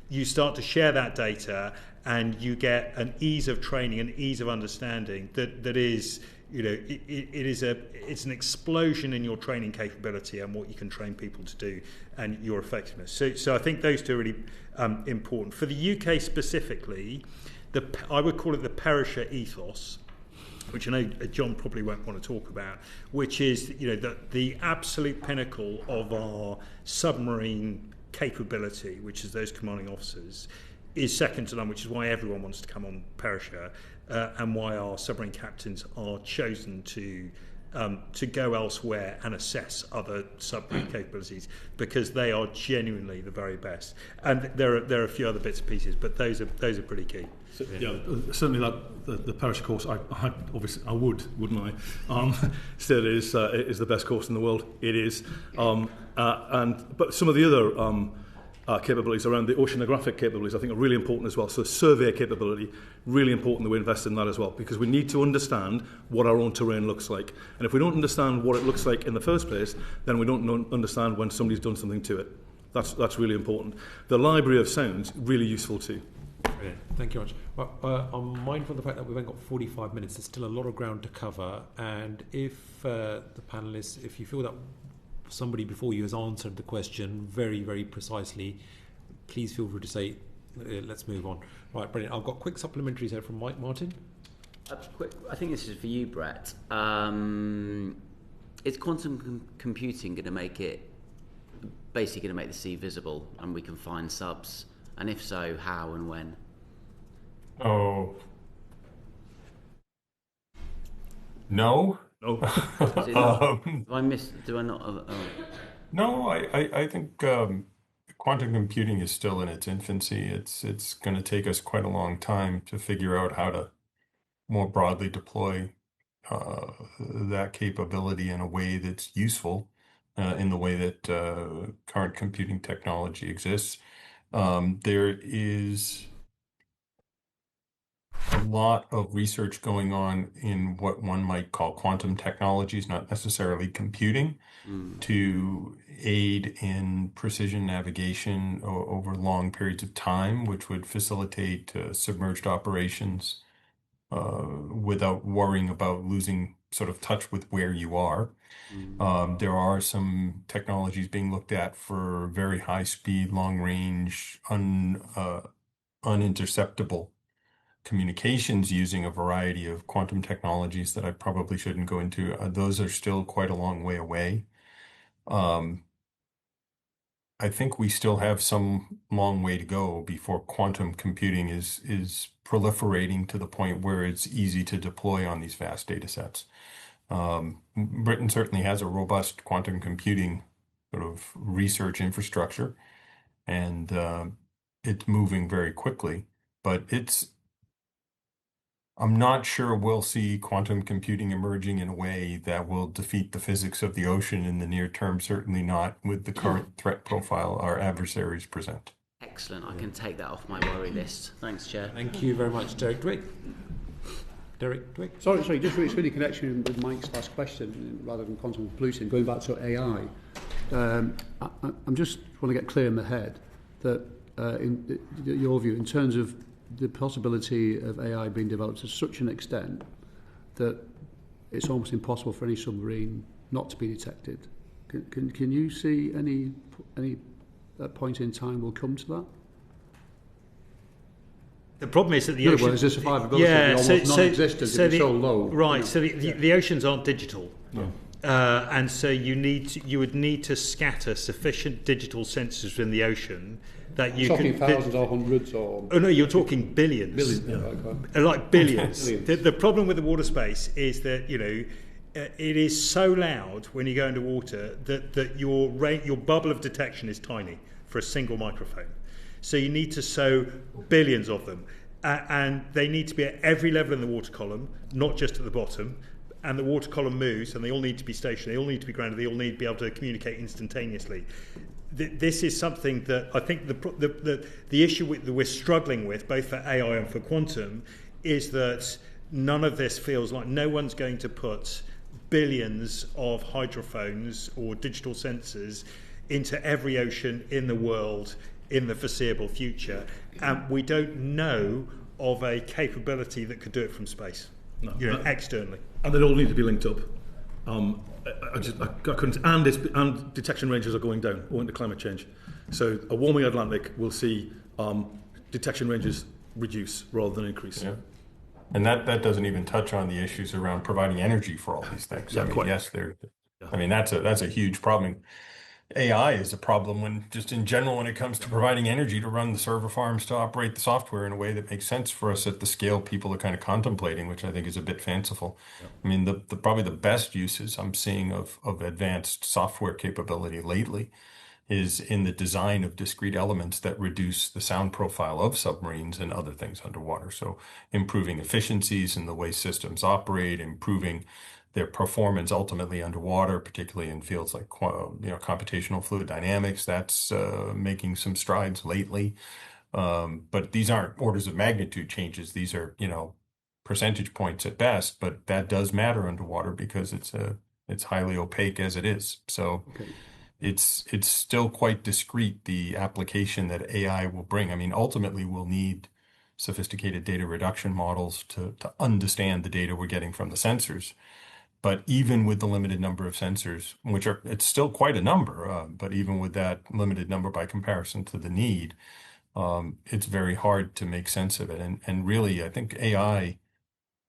Speaker 3: You start to share that data, and you get an ease of training and ease of understanding that is, it's an explosion in your training capability and what you can train people to do and your effectiveness. So I think those two are really important. For the UK specifically, I would call it the perisher ethos, which I know John probably won't want to talk about, which is the absolute pinnacle of our submarine capability, which is those commanding officers, is second to none, which is why everyone wants to come on perisher, and why our submarine captains are chosen to go elsewhere and assess other submarine capabilities, because they are genuinely the very best. And there are a few other bits and pieces, but those are pretty key.
Speaker 11: So, certainly that the perisher course, I obviously I wouldn't I? Still is the best course in the world. It is, but some of the other capabilities around the oceanographic capabilities I think are really important as well. So survey capability, really important that we invest in that as well, because we need to understand what our own terrain looks like. And if we don't understand what it looks like in the first place, then we don't understand when somebody's done something to it. That's really important. The library of sounds, really useful too.
Speaker 2: Brilliant. Thank you very much. Well, I'm mindful of the fact that we've only got 45 minutes. There's still a lot of ground to cover. And if the panellists, if you feel that somebody before you has answered the question very, very precisely, please feel free to say, let's move on. Right, brilliant. I've got quick supplementaries here from Mike Martin.
Speaker 8: I think this is for you, Brett. Is quantum computing going to make it, basically going to make the sea visible and we can find subs? And if so, how and when?
Speaker 4: Oh. No.
Speaker 8: No. Do I not?
Speaker 4: No, I think quantum computing is still in its infancy. It's going to take us quite a long time to figure out how to more broadly deploy that capability in a way that's useful in the way that current computing technology exists. There is a lot of research going on in what one might call quantum technologies, not necessarily computing, to aid in precision navigation over long periods of time, which would facilitate submerged operations without worrying about losing sort of touch with where you are. There are some technologies being looked at for very high speed, long range, uninterceptable communications using a variety of quantum technologies that I probably shouldn't go into. Those are still quite a long way away. I think we still have some long way to go before quantum computing is proliferating to the point where it's easy to deploy on these vast data sets. Britain certainly has a robust quantum computing sort of research infrastructure, and it's moving very quickly, but I'm not sure we'll see quantum computing emerging in a way that will defeat the physics of the ocean in the near term, certainly not with the current threat profile our adversaries present.
Speaker 8: Excellent. I can take that off my worry list. Thanks, Chair.
Speaker 2: Thank you very much, Derek Dwick. Derek Dwick.
Speaker 5: Sorry, just it's really connection with Mike's last question, rather than quantum computing, going back to AI. I'm just want to get clear in my head that, in your view, in terms of the possibility of AI being developed to such an extent that it's almost impossible for any submarine not to be detected. Can you see any point in time will come to that?
Speaker 3: The problem is that the ocean...
Speaker 5: is the survivability almost non-existent if it's so low.
Speaker 3: Right, so the oceans aren't digital. No. And so you would need to scatter sufficient digital sensors in the ocean that you
Speaker 5: talking thousands or hundreds or...
Speaker 3: Oh no, you're talking billions. Like billions. The problem with the water space is that, it is so loud when you go into water that your bubble of detection is tiny for a single microphone. So you need to sow billions of them. And they need to be at every level in the water column, not just at the bottom. And the water column moves, and they all need to be stationary, they all need to be grounded, they all need to be able to communicate instantaneously. This is something that I think the issue that we're struggling with, both for AI and for quantum, is that none of this feels like no one's going to put billions of hydrophones or digital sensors into every ocean in the world in the foreseeable future. And we don't know of a capability that could do it from space, externally.
Speaker 11: And they all need to be linked up. I couldn't, and detection ranges are going down owing to climate change. So a warming Atlantic will see detection ranges reduce rather than increase.
Speaker 4: Yeah. And that doesn't even touch on the issues around providing energy for all these things.
Speaker 11: Yeah,
Speaker 4: I mean,
Speaker 11: quite.
Speaker 4: yes, I mean, that's a huge problem. AI is a problem when just in general when it comes to providing energy to run the server farms to operate the software in a way that makes sense for us at the scale people are kind of contemplating, which I think is a bit fanciful. Yeah. I mean, the probably the best uses I'm seeing of advanced software capability lately is in the design of discrete elements that reduce the sound profile of submarines and other things underwater. So improving efficiencies in the way systems operate, improving their performance ultimately underwater, particularly in fields like computational fluid dynamics. That's making some strides lately. But these aren't orders of magnitude changes. These are, percentage points at best, but that does matter underwater because it's highly opaque as it is. So it's still quite discrete, the application that AI will bring. I mean, ultimately we'll need sophisticated data reduction models to understand the data we're getting from the sensors. But even with the limited number of sensors, it's still quite a number, but even with that limited number by comparison to the need, it's very hard to make sense of it. And really, I think AI,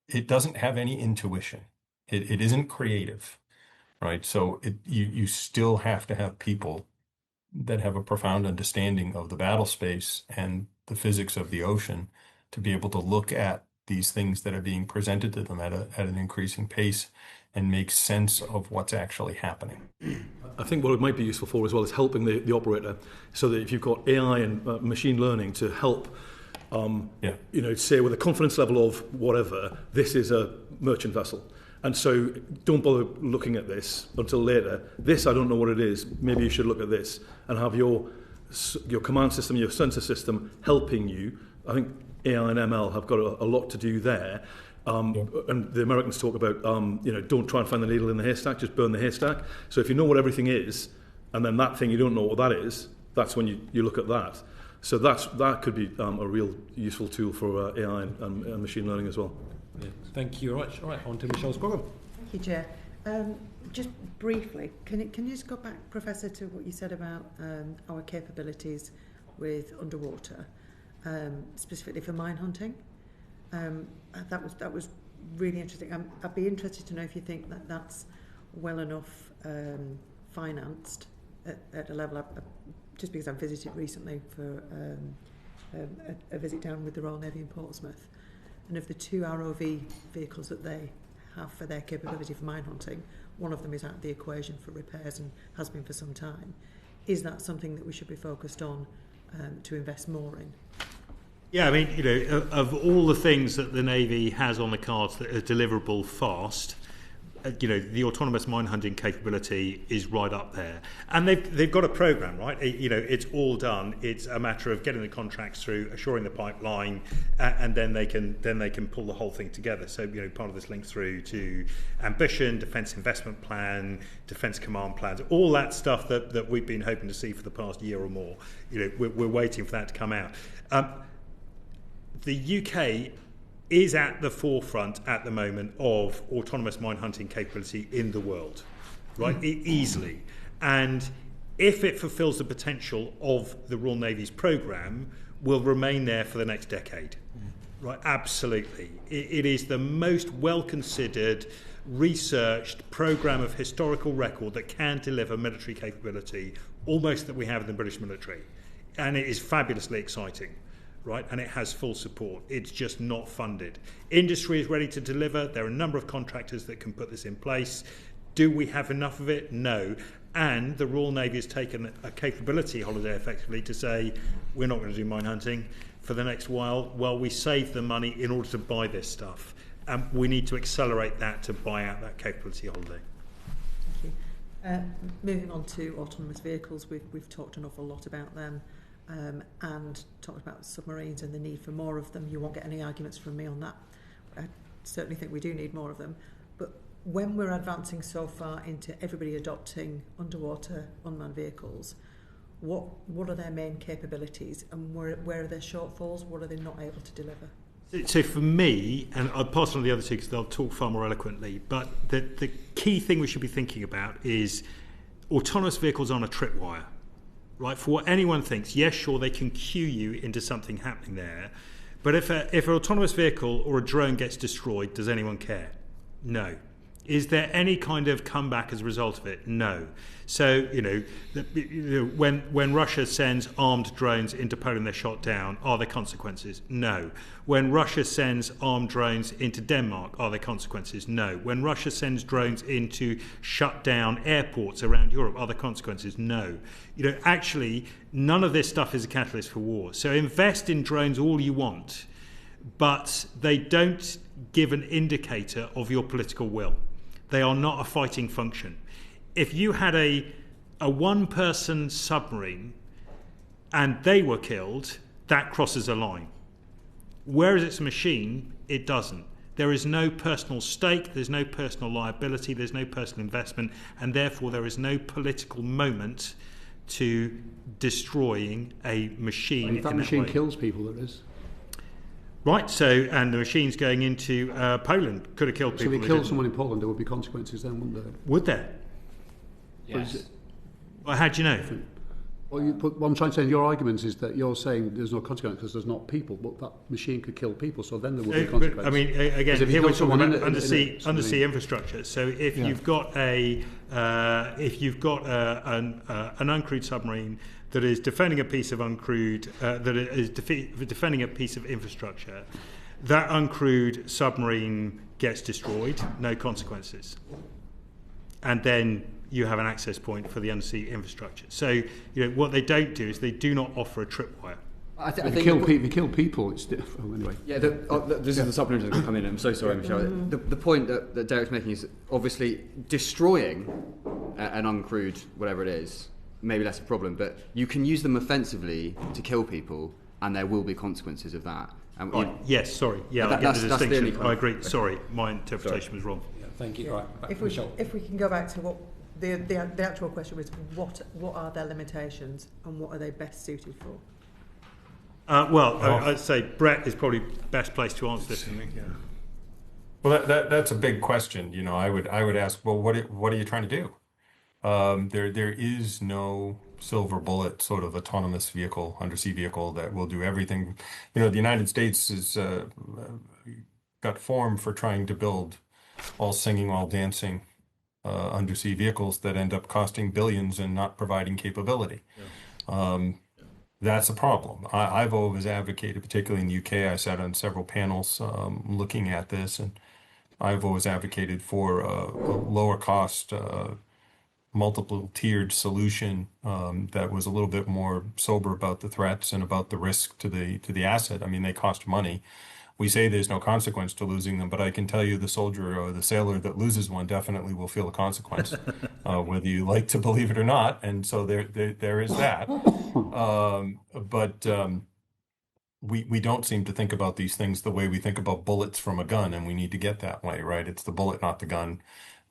Speaker 4: it doesn't have any intuition. It isn't creative, right? So you still have to have people that have a profound understanding of the battle space and the physics of the ocean to be able to look at these things that are being presented to them at an increasing pace and make sense of what's actually happening.
Speaker 11: I think what it might be useful for as well is helping the operator, so that if you've got AI and machine learning to help, say with a confidence level of whatever, this is a merchant vessel. And so don't bother looking at this until later. This, I don't know what it is. Maybe you should look at this and have your command system, your sensor system helping you. I think AI and ML have got a lot to do there. And the Americans talk about, don't try and find the needle in the haystack, just burn the haystack. So if you know what everything is, and then that thing you don't know what that is, that's when you look at that. So that could be a real useful tool for AI and machine learning as well.
Speaker 2: Yeah. Thank you very much. All right, on to Michelle Scroggum.
Speaker 13: Thank you, Chair. Just briefly, can you just go back, Professor, to what you said about our capabilities with underwater, specifically for mine hunting? That was really interesting. I'd be interested to know if you think that that's well enough financed at a level up, just because I've visited recently for a visit down with the Royal Navy in Portsmouth, and of the 2 ROV vehicles that they have for their capability for mine hunting, one of them is out of the equation for repairs and has been for some time. Is that something that we should be focused on to invest more in?
Speaker 3: Yeah, I mean, of all the things that the Navy has on the cards that are deliverable fast, the autonomous mine hunting capability is right up there. And they've got a program, right? It's all done. It's a matter of getting the contracts through, assuring the pipeline, and then they can pull the whole thing together. So, part of this links through to ambition, defence investment plan, defence command plans, all that stuff that we've been hoping to see for the past year or more. We're waiting for that to come out. The UK is at the forefront at the moment of autonomous mine hunting capability in the world, right? Easily. And if it fulfills the potential of the Royal Navy's programme, will remain there for the next decade, right? Absolutely. It is the most well-considered, researched programme of historical record that can deliver military capability, almost that we have in the British military. And it is fabulously exciting. Right, and it has full support. It's just not funded. Industry is ready to deliver. There are a number of contractors that can put this in place. Do we have enough of it? No. And the Royal Navy has taken a capability holiday effectively to say, we're not going to do mine hunting for the next while. Well, we save the money in order to buy this stuff. We need to accelerate that to buy out that capability holiday.
Speaker 13: Thank you. Moving on to autonomous vehicles, we've talked an awful lot about them. And talked about submarines and the need for more of them. You won't get any arguments from me on that. I certainly think we do need more of them. But when we're advancing so far into everybody adopting underwater unmanned vehicles, what are their main capabilities and where are their shortfalls? What are they not able to deliver?
Speaker 3: So for me, and I'll pass on to the other two because they'll talk far more eloquently, but the key thing we should be thinking about is autonomous vehicles on a tripwire. Right, for what anyone thinks, yes, sure, they can cue you into something happening there, But if an autonomous vehicle or a drone gets destroyed, does anyone care? No. Is there any kind of comeback as a result of it? No. So, when Russia sends armed drones into Poland, they're shot down. Are there consequences? No. When Russia sends armed drones into Denmark, are there consequences? No. When Russia sends drones in to shut down airports around Europe, are there consequences? No. Actually, none of this stuff is a catalyst for war. So invest in drones all you want, but they don't give an indicator of your political will. They are not a fighting function. If you had a one-person submarine and they were killed, that crosses a line. Whereas it's a machine, it doesn't. There is no personal stake, there's no personal liability, there's no personal investment, and therefore there is no political moment to destroying a machine.
Speaker 5: And if that machine kills people, there is.
Speaker 3: Right, and the machine's going into Poland. Could have killed people.
Speaker 5: So if it killed someone in Poland, there would be consequences then, wouldn't there?
Speaker 3: Would there?
Speaker 8: Yes.
Speaker 3: Well, how do you know?
Speaker 5: Well, what I'm trying to say in your arguments is that you're saying there's no consequence because there's not people, but that machine could kill people, so then there would be consequences.
Speaker 3: I mean, again, here we're talking about undersea infrastructure. So if you've got an uncrewed submarine that is defending a piece of defending a piece of infrastructure, that uncrewed submarine gets destroyed, no consequences, and then you have an access point for the undersea infrastructure. So what they don't do is they do not offer a tripwire.
Speaker 5: I think they kill people. It's anyway.
Speaker 12: Yeah, this is the supplementary that can come in. I'm so sorry, Michelle. The point that Derek's making is obviously destroying an uncrewed whatever it is maybe less a problem, but you can use them offensively to kill people, and there will be consequences of that.
Speaker 3: Yes, sorry. Yeah, I get the distinction. I agree. Sorry, my interpretation was wrong.
Speaker 2: Yeah, thank you. Right,
Speaker 13: if we can go back to what the actual question was, what are their limitations and what are they best suited for?
Speaker 3: I'd say Brett is probably best placed to answer this.
Speaker 4: Well, that's a big question. I would ask, well, what are you trying to do? There is no silver bullet sort of autonomous vehicle, undersea vehicle that will do everything. The United States has got form for trying to build all singing, all dancing undersea vehicles that end up costing billions and not providing capability. Yeah. That's a problem. I've always advocated, particularly in the UK, I sat on several panels looking at this, and I've always advocated for a lower cost, multiple tiered solution that was a little bit more sober about the threats and about the risk to the asset. I mean, they cost money. We say there's no consequence to losing them, but I can tell you the soldier or the sailor that loses one definitely will feel a consequence, whether you like to believe it or not. And so there is that. But we don't seem to think about these things the way we think about bullets from a gun, and we need to get that way, right? It's the bullet, not the gun.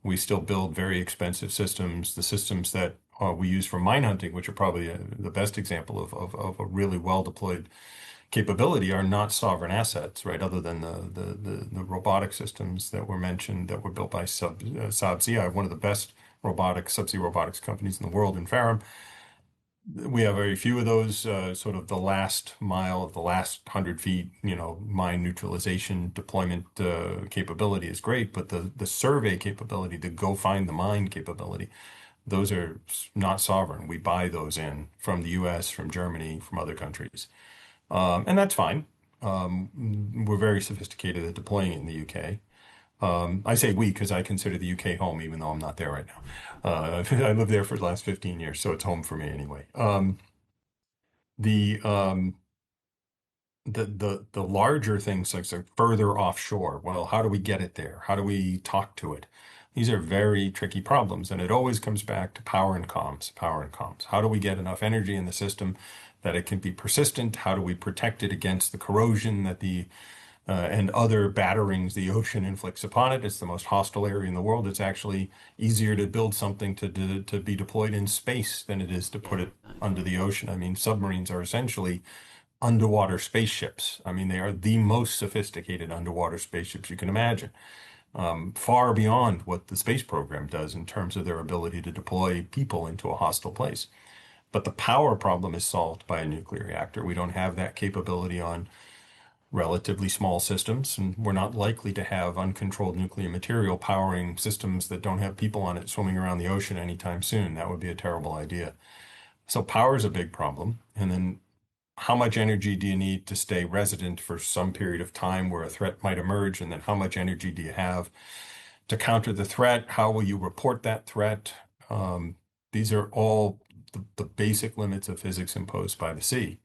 Speaker 4: We still build very expensive systems. The systems that we use for mine hunting, which are probably the best example of a really well-deployed capability, are not sovereign assets, right? Other than the robotic systems that were mentioned that were built by Subsea, one of the best subsea robotics companies in the world in Farum. We have very few of those, sort of the last mile, the last 100 feet, mine neutralization deployment capability is great, but the survey capability, the go find the mine capability, those are not sovereign. We buy those in from the US, from Germany, from other countries. And that's fine. We're very sophisticated at deploying it in the UK. I say we because I consider the UK home, even though I'm not there right now. I lived there for the last 15 years, so it's home for me anyway. The larger things, like further offshore, well, how do we get it there? How do we talk to it? These are very tricky problems, and it always comes back to power and comms. How do we get enough energy in the system that it can be persistent? How do we protect it against the corrosion that and other batterings the ocean inflicts upon it? It's the most hostile area in the world. It's actually easier to build something to be deployed in space than it is to put it under the ocean. I mean, submarines are essentially underwater spaceships. I mean, they are the most sophisticated underwater spaceships you can imagine, far beyond what the space program does in terms of their ability to deploy people into a hostile place. But the power problem is solved by a nuclear reactor. We don't have that capability on relatively small systems, and we're not likely to have uncontrolled nuclear material powering systems that don't have people on it swimming around the ocean anytime soon. That would be a terrible idea. So power is a big problem. And then how much energy do you need to stay resident for some period of time where a threat might emerge? And then how much energy do you have to counter the threat? How will you report that threat? These are all the basic limits of physics imposed by the sea.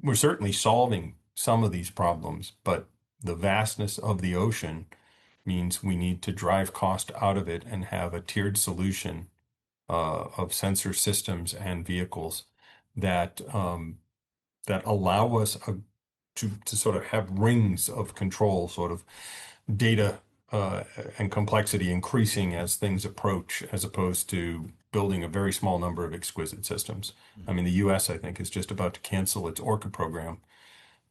Speaker 4: We're certainly solving some of these problems, but the vastness of the ocean means we need to drive cost out of it and have a tiered solution of sensor systems and vehicles that that allow us to sort of have rings of control, sort of data and complexity increasing as things approach, as opposed to building a very small number of exquisite systems. I mean, the U.S., I think, is just about to cancel its Orca program.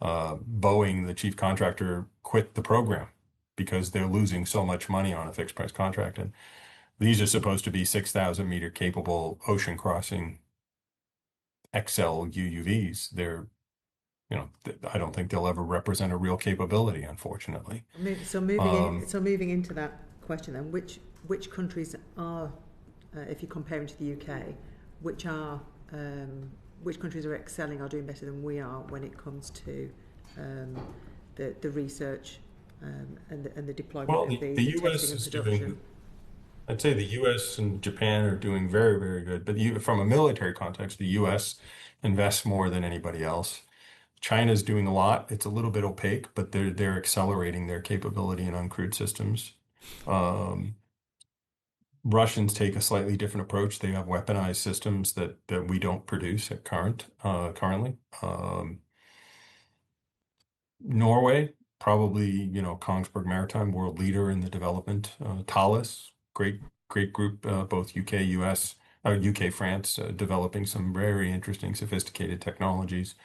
Speaker 4: Boeing, the chief contractor, quit the program because they're losing so much money on a fixed price contract. And these are supposed to be 6,000 meter capable ocean crossing XL UUVs. They're, I don't think they'll ever represent a real capability, unfortunately.
Speaker 13: So moving into that question then, which countries are, if you're comparing to the UK, which countries are excelling or doing better than we are when it comes to the research and the deployment of these?
Speaker 4: The US is doing, I'd say the US and Japan are doing very, very good. But from a military context, the US invests more than anybody else. China's doing a lot. It's a little bit opaque, but they're accelerating their capability in uncrewed systems. Russians take a slightly different approach. They have weaponized systems that we don't produce at currently. Norway, probably, Kongsberg Maritime, world leader in the development. Thales, great group, both UK, US, UK, France, developing some very interesting, sophisticated technologies.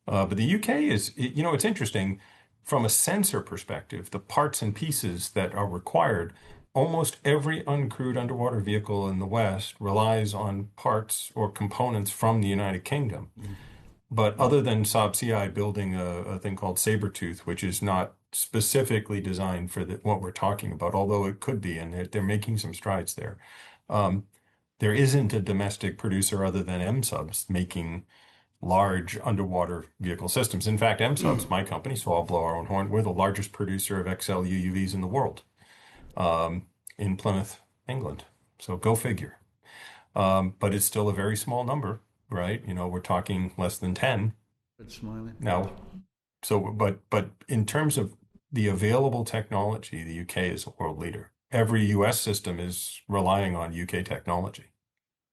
Speaker 4: But the UK is, it's interesting from a sensor perspective, the parts and pieces that are required. Almost every uncrewed underwater vehicle in the West relies on parts or components from the United Kingdom. But other than Saab CI building a thing called Sabertooth, which is not specifically designed for what we're talking about, although it could be, and they're making some strides there. There isn't a domestic producer other than M-Subs making large underwater vehicle systems. In fact, M-Subs, my company, so I'll blow our own horn, we're the largest producer of XL UUVs in the world. In Plymouth, England. So go figure. But it's still a very small number, right? We're talking less than 10.
Speaker 5: Good smiling.
Speaker 4: Now, but in terms of the available technology, the UK is a world leader. Every US system is relying on UK technology.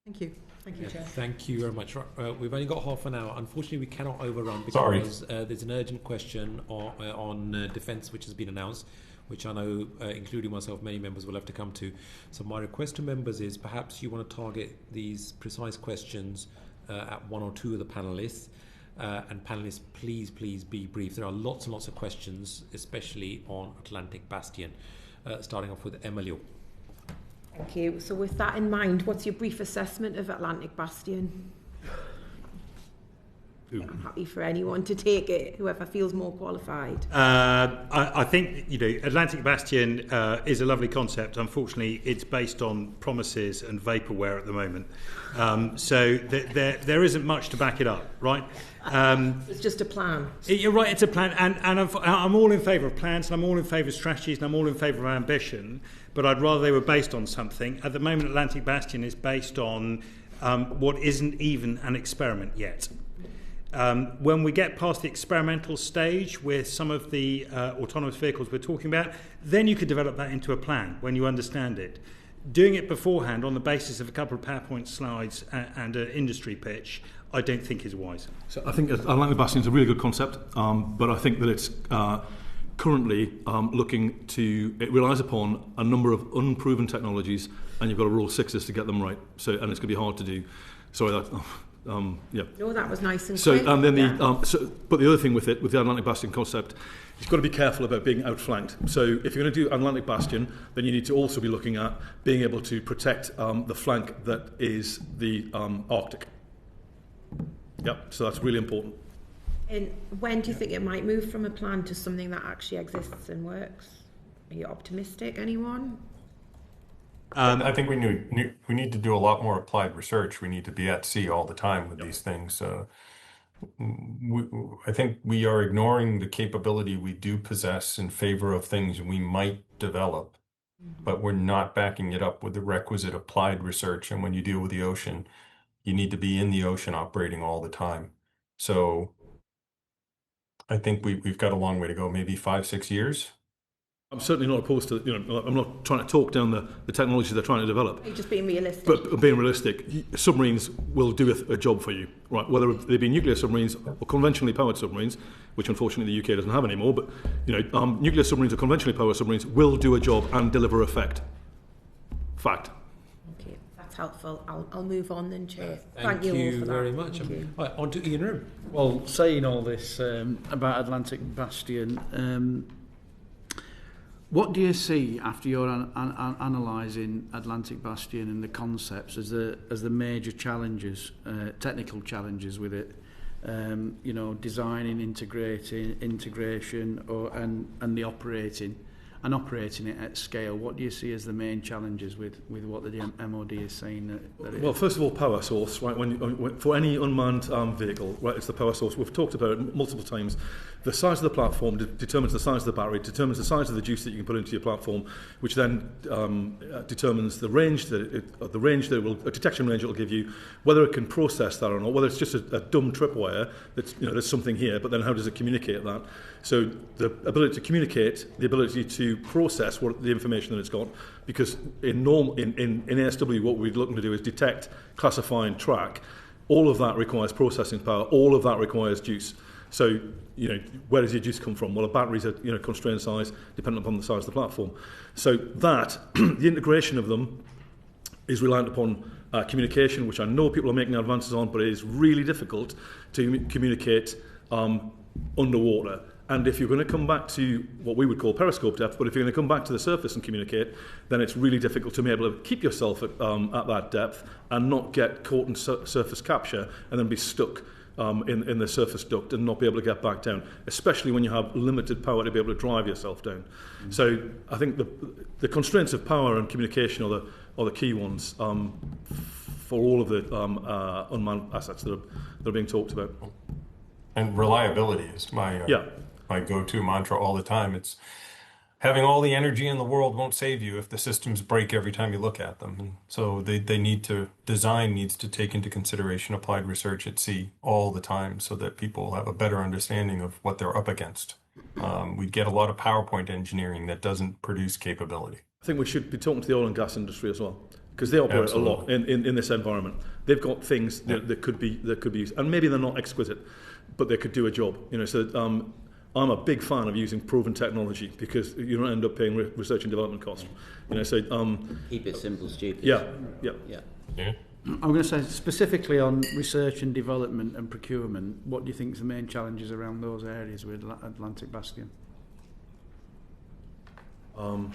Speaker 13: Thank you. Thank you, Chair.
Speaker 2: Thank you very much. We've only got half an hour. Unfortunately, we cannot overrun because there's an urgent question on defence which has been announced, which I know, including myself, many members will have to come to. So my request to members is perhaps you want to target these precise questions at one or two of the panellists. And panellists, please be brief. There are lots and lots of questions, especially on Atlantic Bastion. Starting off with Emilio.
Speaker 10: Thank you. So with that in mind, what's your brief assessment of Atlantic Bastion? I'm happy for anyone to take it, whoever feels more qualified.
Speaker 3: I think, Atlantic Bastion is a lovely concept. Unfortunately, it's based on promises and vaporware at the moment. So there isn't much to back it up, right?
Speaker 10: It's just a plan.
Speaker 3: You're right, it's a plan. And I'm all in favour of plans, and I'm all in favour of strategies, and I'm all in favour of ambition. But I'd rather they were based on something. At the moment, Atlantic Bastion is based on what isn't even an experiment yet. When we get past the experimental stage with some of the autonomous vehicles we're talking about, then you could develop that into a plan when you understand it. Doing it beforehand on the basis of a couple of PowerPoint slides and an industry pitch, I don't think is wise.
Speaker 11: So I think Atlantic Bastion is a really good concept, but I think that it's currently it relies upon a number of unproven technologies, and you've got to roll sixes to get them right. So, and it's going to be hard to do. Sorry, yeah.
Speaker 10: No, that was nice and
Speaker 11: so,
Speaker 10: quick.
Speaker 11: And then but the other thing with the Atlantic Bastion concept, you've got to be careful about being outflanked. So if you're going to do Atlantic Bastion, then you need to also be looking at being able to protect the flank that is the Arctic. Yep, so that's really important.
Speaker 10: And when do you think it might move from a plan to something that actually exists and works? Are you optimistic, anyone?
Speaker 4: I think we need to do a lot more applied research. We need to be at sea all the time with these things. I think we are ignoring the capability we do possess in favor of things we might develop, but we're not backing it up with the requisite applied research. And when you deal with the ocean, you need to be in the ocean operating all the time. So I think we've got a long way to go, maybe 5-6 years.
Speaker 11: I'm certainly not opposed to, I'm not trying to talk down the technology they're trying to develop.
Speaker 10: You're just being realistic.
Speaker 11: But being realistic, submarines will do a job for you, right? Whether they be nuclear submarines or conventionally powered submarines, which unfortunately the UK doesn't have anymore, but nuclear submarines or conventionally powered submarines will do a job and deliver effect. Fact.
Speaker 10: Okay, that's helpful. I'll move on then, Chair.
Speaker 2: Thank
Speaker 10: you all
Speaker 2: you
Speaker 10: for
Speaker 2: very
Speaker 10: that.
Speaker 2: much. Right, on to Ian Room.
Speaker 14: Well, saying all this about Atlantic Bastion, what do you see after you're analysing Atlantic Bastion and the concepts as the major challenges, technical challenges with it? Designing, integration, and the operating it at scale. What do you see as the main challenges with what the MOD is saying?
Speaker 11: Well, first of all, power source. Right, for any unmanned vehicle, right, it's the power source. We've talked about it multiple times. The size of the platform determines the size of the battery, determines the size of the juice that you can put into your platform, which then determines the range a detection range it will give you, whether it can process that or not, whether it's just a dumb tripwire that's there's something here, but then how does it communicate that? So the ability to communicate, the ability to process the information that it's got, because in ASW what we're looking to do is detect, classify and track. All of that requires processing power, all of that requires juice. So, where does your juice come from? Well, a battery's a constrained size, dependent upon the size of the platform. So that, the integration of them is reliant upon communication, which I know people are making advances on, but it is really difficult to communicate underwater. And if you're going to come back to what we would call periscope depth, but if you're going to come back to the surface and communicate, then it's really difficult to be able to keep yourself at that depth and not get caught in surface capture and then be stuck in the surface duct and not be able to get back down, especially when you have limited power to be able to drive yourself down. Mm-hmm. So I think the constraints of power and communication are the key ones for all of the unmanned assets that are being talked about.
Speaker 4: And reliability is my go-to mantra all the time. It's having all the energy in the world won't save you if the systems break every time you look at them. And so design needs to take into consideration applied research at sea all the time so that people have a better understanding of what they're up against. We get a lot of PowerPoint engineering that doesn't produce capability.
Speaker 11: I think we should be talking to the oil and gas industry as well, because they operate a lot in this environment. They've got things that could be used, and maybe they're not exquisite, but they could do a job. So I'm a big fan of using proven technology because you don't end up paying research and development costs.
Speaker 8: Keep it simple, stupid.
Speaker 11: Yeah.
Speaker 14: I'm going to say specifically on research and development and procurement. What do you think is the main challenges around those areas with Atlantic Bastion?
Speaker 11: The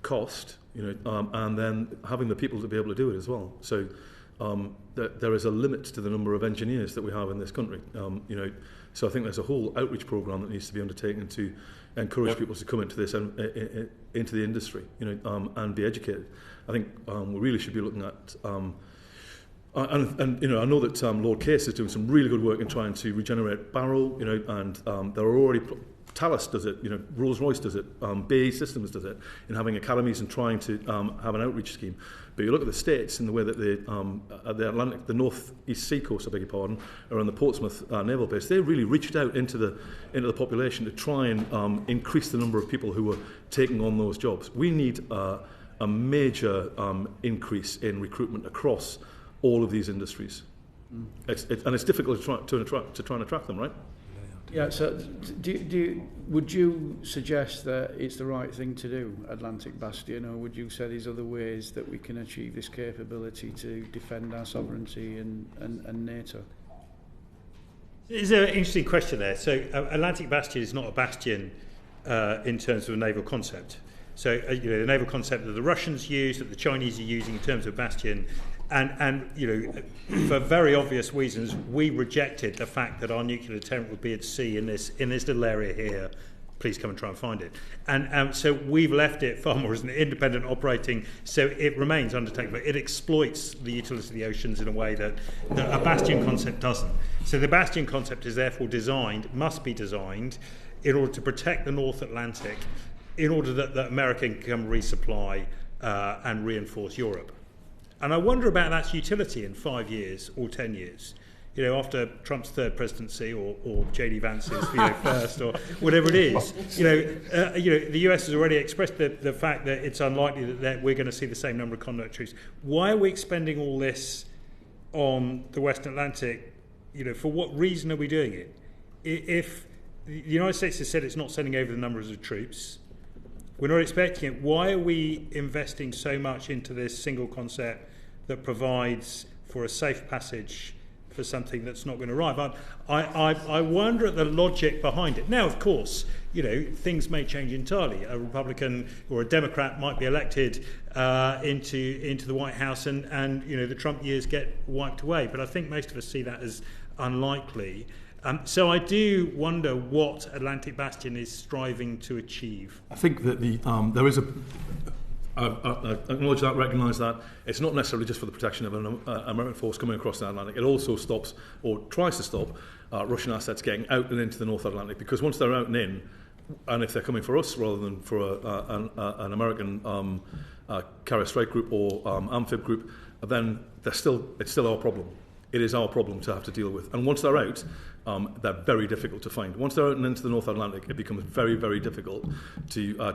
Speaker 11: cost, and then having the people to be able to do it as well. So there is a limit to the number of engineers that we have in this country. So I think there's a whole outreach program that needs to be undertaken to encourage people to come into this into the industry, and be educated. I think we really should be looking at. I know that Lord Case is doing some really good work in trying to regenerate Barrow, and there are already. Thales does it, Rolls-Royce does it, BAE Systems does it, in having academies and trying to have an outreach scheme. But you look at the States in the way that the North East Sea coast, I beg your pardon, around the Portsmouth naval base, they really reached out into the population to try and increase the number of people who were taking on those jobs. We need a major increase in recruitment across all of these industries. And it's difficult to try and attract them, right?
Speaker 14: Yeah, so would you suggest that it's the right thing to do, Atlantic Bastion, or would you say there's other ways that we can achieve this capability to defend our sovereignty and NATO?
Speaker 3: It's an interesting question there. So Atlantic Bastion is not a bastion in terms of a naval concept. So the naval concept that the Russians use, that the Chinese are using in terms of bastion, And you know, for very obvious reasons, we rejected the fact that our nuclear deterrent would be at sea in this little area here. Please come and try and find it. And so we've left it far more as an independent operating, so it remains undertaken, but it exploits the utility of the oceans in a way that a bastion concept doesn't. So the bastion concept is therefore must be designed in order to protect the North Atlantic, in order that America can come resupply and reinforce Europe. And I wonder about that utility in 5 years or 10 years. You know, after Trump's third presidency, or J.D. Vance's first, or whatever it is, the US has already expressed the fact that it's unlikely that we're going to see the same number of conduct troops. Why are we expending all this on the Western Atlantic? You know, for what reason are we doing it? If the United States has said it's not sending over the numbers of troops, we're not expecting it. Why are we investing so much into this single concept that provides for a safe passage for something that's not going to arrive? I wonder at the logic behind it. Now, of course, you know, things may change entirely. A Republican or a Democrat might be elected into the White House, and you know, the Trump years get wiped away. But I think most of us see that as unlikely. So I do wonder what Atlantic Bastion is striving to achieve.
Speaker 11: I think that there is I acknowledge that, recognise that. It's not necessarily just for the protection of an American force coming across the Atlantic. It also stops, or tries to stop, Russian assets getting out and into the North Atlantic, because once they're out and in, and if they're coming for us rather than for an American carrier strike group or amphib group, then it's still our problem. It is our problem to have to deal with. And once they're out, they're very difficult to find. Once they're out and into the North Atlantic, it becomes very, very difficult to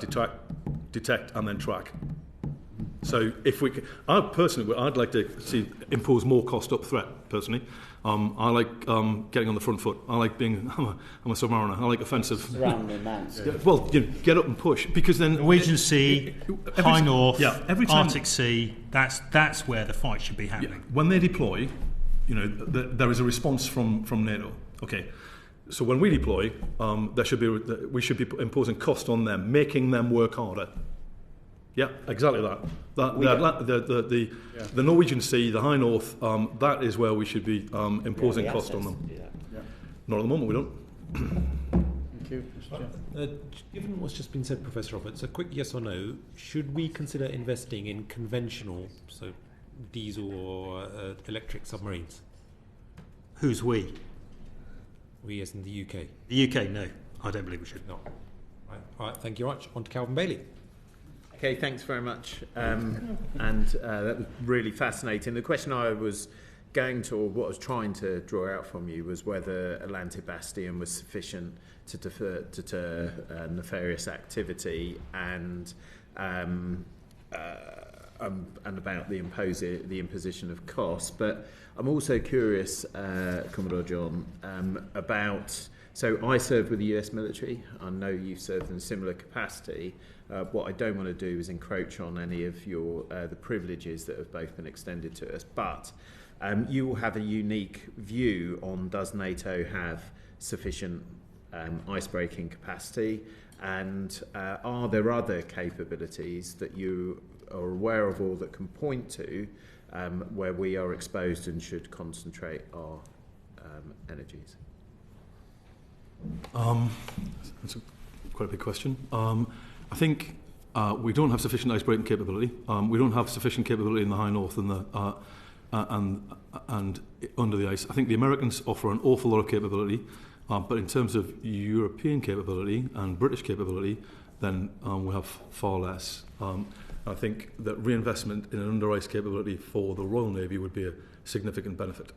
Speaker 11: detect and then track. So if we can, I'd like to see impose more cost up threat, personally. I like getting on the front foot. I like being, I'm a submariner. I like offensive.
Speaker 9: Surrounding man.
Speaker 11: Well, you know, get up and push, because then
Speaker 3: Norwegian Sea, High North,
Speaker 11: every time,
Speaker 3: Arctic Sea, that's where the fight should be happening.
Speaker 11: When they deploy, you know, there is a response from NATO. Okay, so when we deploy, we should be imposing cost on them, making them work harder. Yeah, exactly that. The Norwegian Sea, the High North, that is where we should be imposing cost on them. Not at the moment, we don't.
Speaker 14: Thank you, Mr. Chair.
Speaker 2: Given what's just been said, Professor Roberts, a quick yes or no: should we consider investing in conventional, so diesel or electric submarines?
Speaker 3: Who's we?
Speaker 2: We as in the UK.
Speaker 3: The UK, no. I don't believe we should.
Speaker 2: No. Right. All right, thank you very much. On to Calvin Bailey.
Speaker 7: Okay, thanks very much. And that was really fascinating. The question I was going to, or what I was trying to draw out from you, was whether Atlantic Bastion was sufficient to deter nefarious activity, and about the imposition of costs. But I'm also curious, Commodore John, about. So I served with the US military. I know you served in a similar capacity. What I don't want to do is encroach on any of your the privileges that have both been extended to us. But you will have a unique view on, does NATO have sufficient icebreaking capacity, and are there other capabilities that you are aware of or that can point to where we are exposed and should concentrate our energies?
Speaker 11: That's quite a big question. I think we don't have sufficient icebreaking capability. We don't have sufficient capability in the High North and and under the ice. I think the Americans offer an awful lot of capability, but in terms of European capability and British capability, then we have far less. I think that reinvestment in an under ice capability for the Royal Navy would be a significant benefit.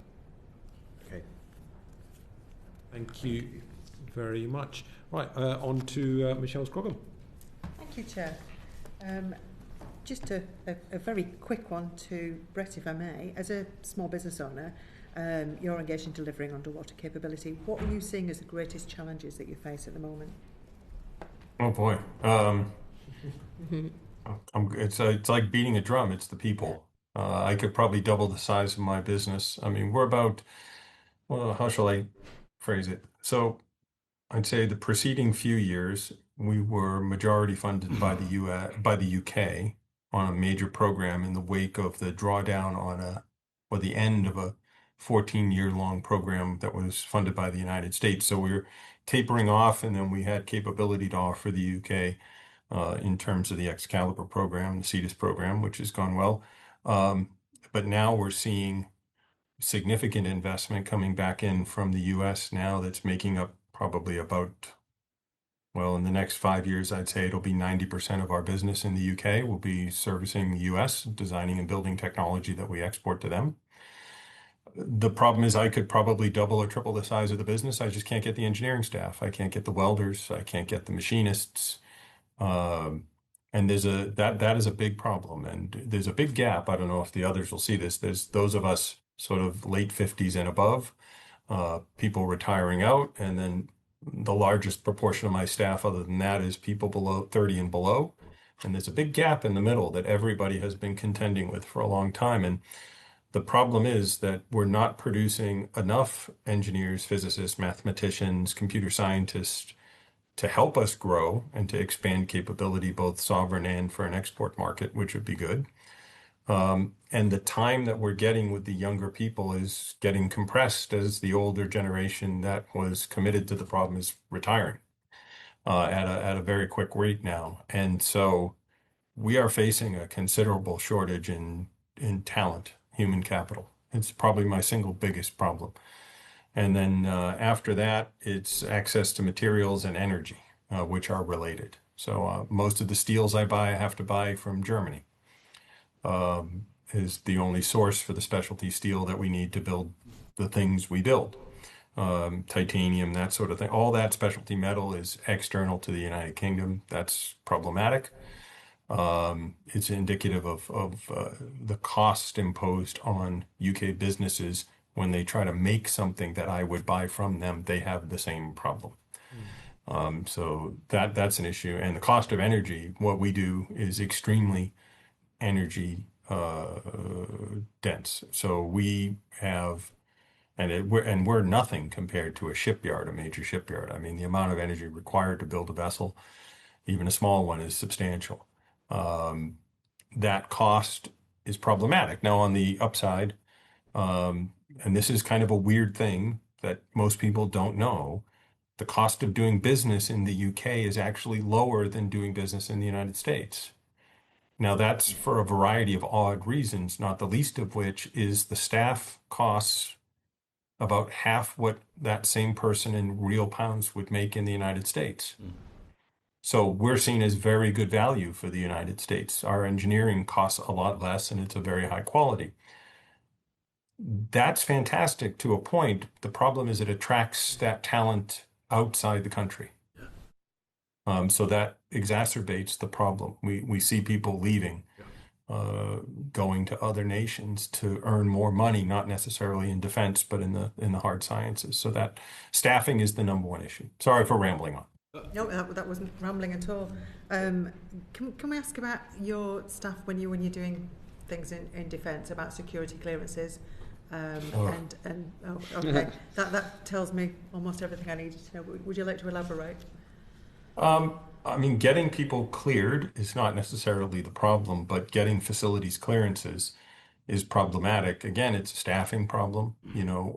Speaker 7: Okay.
Speaker 2: Thank you very much. Right, on to Michelle Scroggum.
Speaker 13: Thank you, Chair. Just a very quick one to Brett, if I may. As a small business owner, you're engaged in delivering underwater capability. What are you seeing as the greatest challenges that you face at the moment?
Speaker 4: Oh boy, it's like beating a drum. It's the people. I could probably double the size of my business. I mean, we're about, well, how shall I phrase it? So I'd say the preceding few years, we were majority funded by the UK on a major program in the wake of the drawdown on or the end of a 14-year-long program that was funded by the United States. So we were tapering off, and then we had capability to offer the UK in terms of the Excalibur program, the CETUS program, which has gone well. But now we're seeing significant investment coming back in from the US now that's making up probably about, well, in the next 5 years, I'd say it'll be 90% of our business in the UK will be servicing the US, designing and building technology that we export to them. The problem is I could probably double or triple the size of the business. I just can't get the engineering staff. I can't get the welders. I can't get the machinists. And that is a big problem. And there's a big gap. I don't know if the others will see this. There's those of us sort of late 50s and above, people retiring out. And then the largest proportion of my staff other than that is people below 30 and below. And there's a big gap in the middle that everybody has been contending with for a long time. And the problem is that we're not producing enough engineers, physicists, mathematicians, computer scientists to help us grow and to expand capability, both sovereign and for an export market, which would be good. And the time that we're getting with the younger people is getting compressed as the older generation that was committed to the problem is retiring at a very quick rate now. And so we are facing a considerable shortage in talent, human capital. It's probably my single biggest problem. And then after that, it's access to materials and energy, which are related. So most of the steels I buy, I have to buy from Germany. Is the only source for the specialty steel that we need to build the things we build. Titanium, that sort of thing. All that specialty metal is external to the United Kingdom. That's problematic. It's indicative of the cost imposed on UK businesses when they try to make something that I would buy from them. They have the same problem. So that's an issue. And the cost of energy, what we do is extremely energy dense. So we have, we're nothing compared to a shipyard, a major shipyard. I mean, the amount of energy required to build a vessel, even a small one, is substantial. That cost is problematic. Now, on the upside, and this is kind of a weird thing that most people don't know, the cost of doing business in the UK is actually lower than doing business in the United States. Now, that's for a variety of odd reasons, not the least of which is the staff costs about half what that same person in real pounds would make in the United States. So we're seen as very good value for the United States. Our engineering costs a lot less and it's a very high quality. That's fantastic to a point. The problem is it attracts that talent outside the country. So that exacerbates the problem. We see people leaving, going to other nations to earn more money, not necessarily in defense, but in the hard sciences. So that staffing is the number one issue. Sorry for rambling on.
Speaker 13: No, that wasn't rambling at all. Can we ask about your staff when you're doing things in defence, about security clearances? Okay, that tells me almost everything I needed to know. Would you like to elaborate?
Speaker 4: I mean, getting people cleared is not necessarily the problem, but getting facilities clearances is problematic. Again, it's a staffing problem,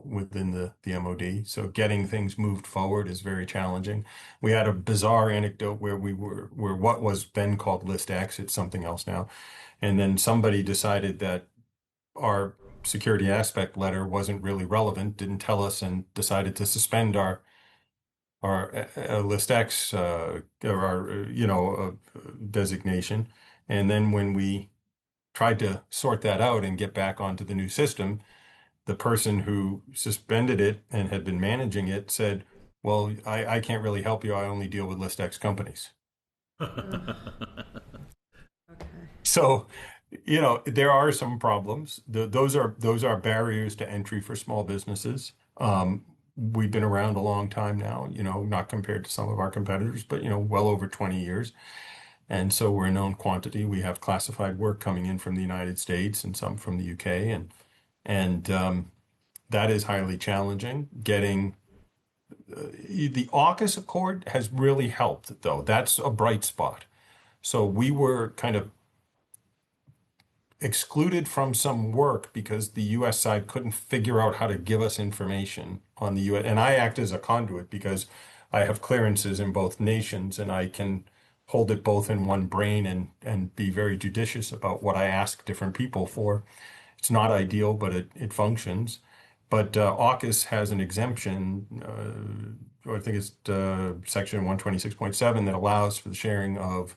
Speaker 4: within the MOD. So getting things moved forward is very challenging. We had a bizarre anecdote where where what was then called List X, it's something else now. And then somebody decided that our security aspect letter wasn't really relevant, didn't tell us, and decided to suspend our List X or our designation. And then when we tried to sort that out and get back onto the new system, the person who suspended it and had been managing it said, well, I can't really help you. I only deal with List X companies.
Speaker 13: Okay.
Speaker 4: So, there are some problems. Those are barriers to entry for small businesses. We've been around a long time now, not compared to some of our competitors, but, well over 20 years. And so we're a known quantity. We have classified work coming in from the United States and some from the UK. And that is highly challenging. Getting the AUKUS Accord has really helped, though. That's a bright spot. So we were kind of excluded from some work because the U.S. side couldn't figure out how to give us information on the U.S. And I act as a conduit because I have clearances in both nations, and I can hold it both in one brain and be very judicious about what I ask different people for. It's not ideal, but it functions. But AUKUS has an exemption, I think it's section 126.7, that allows for the sharing of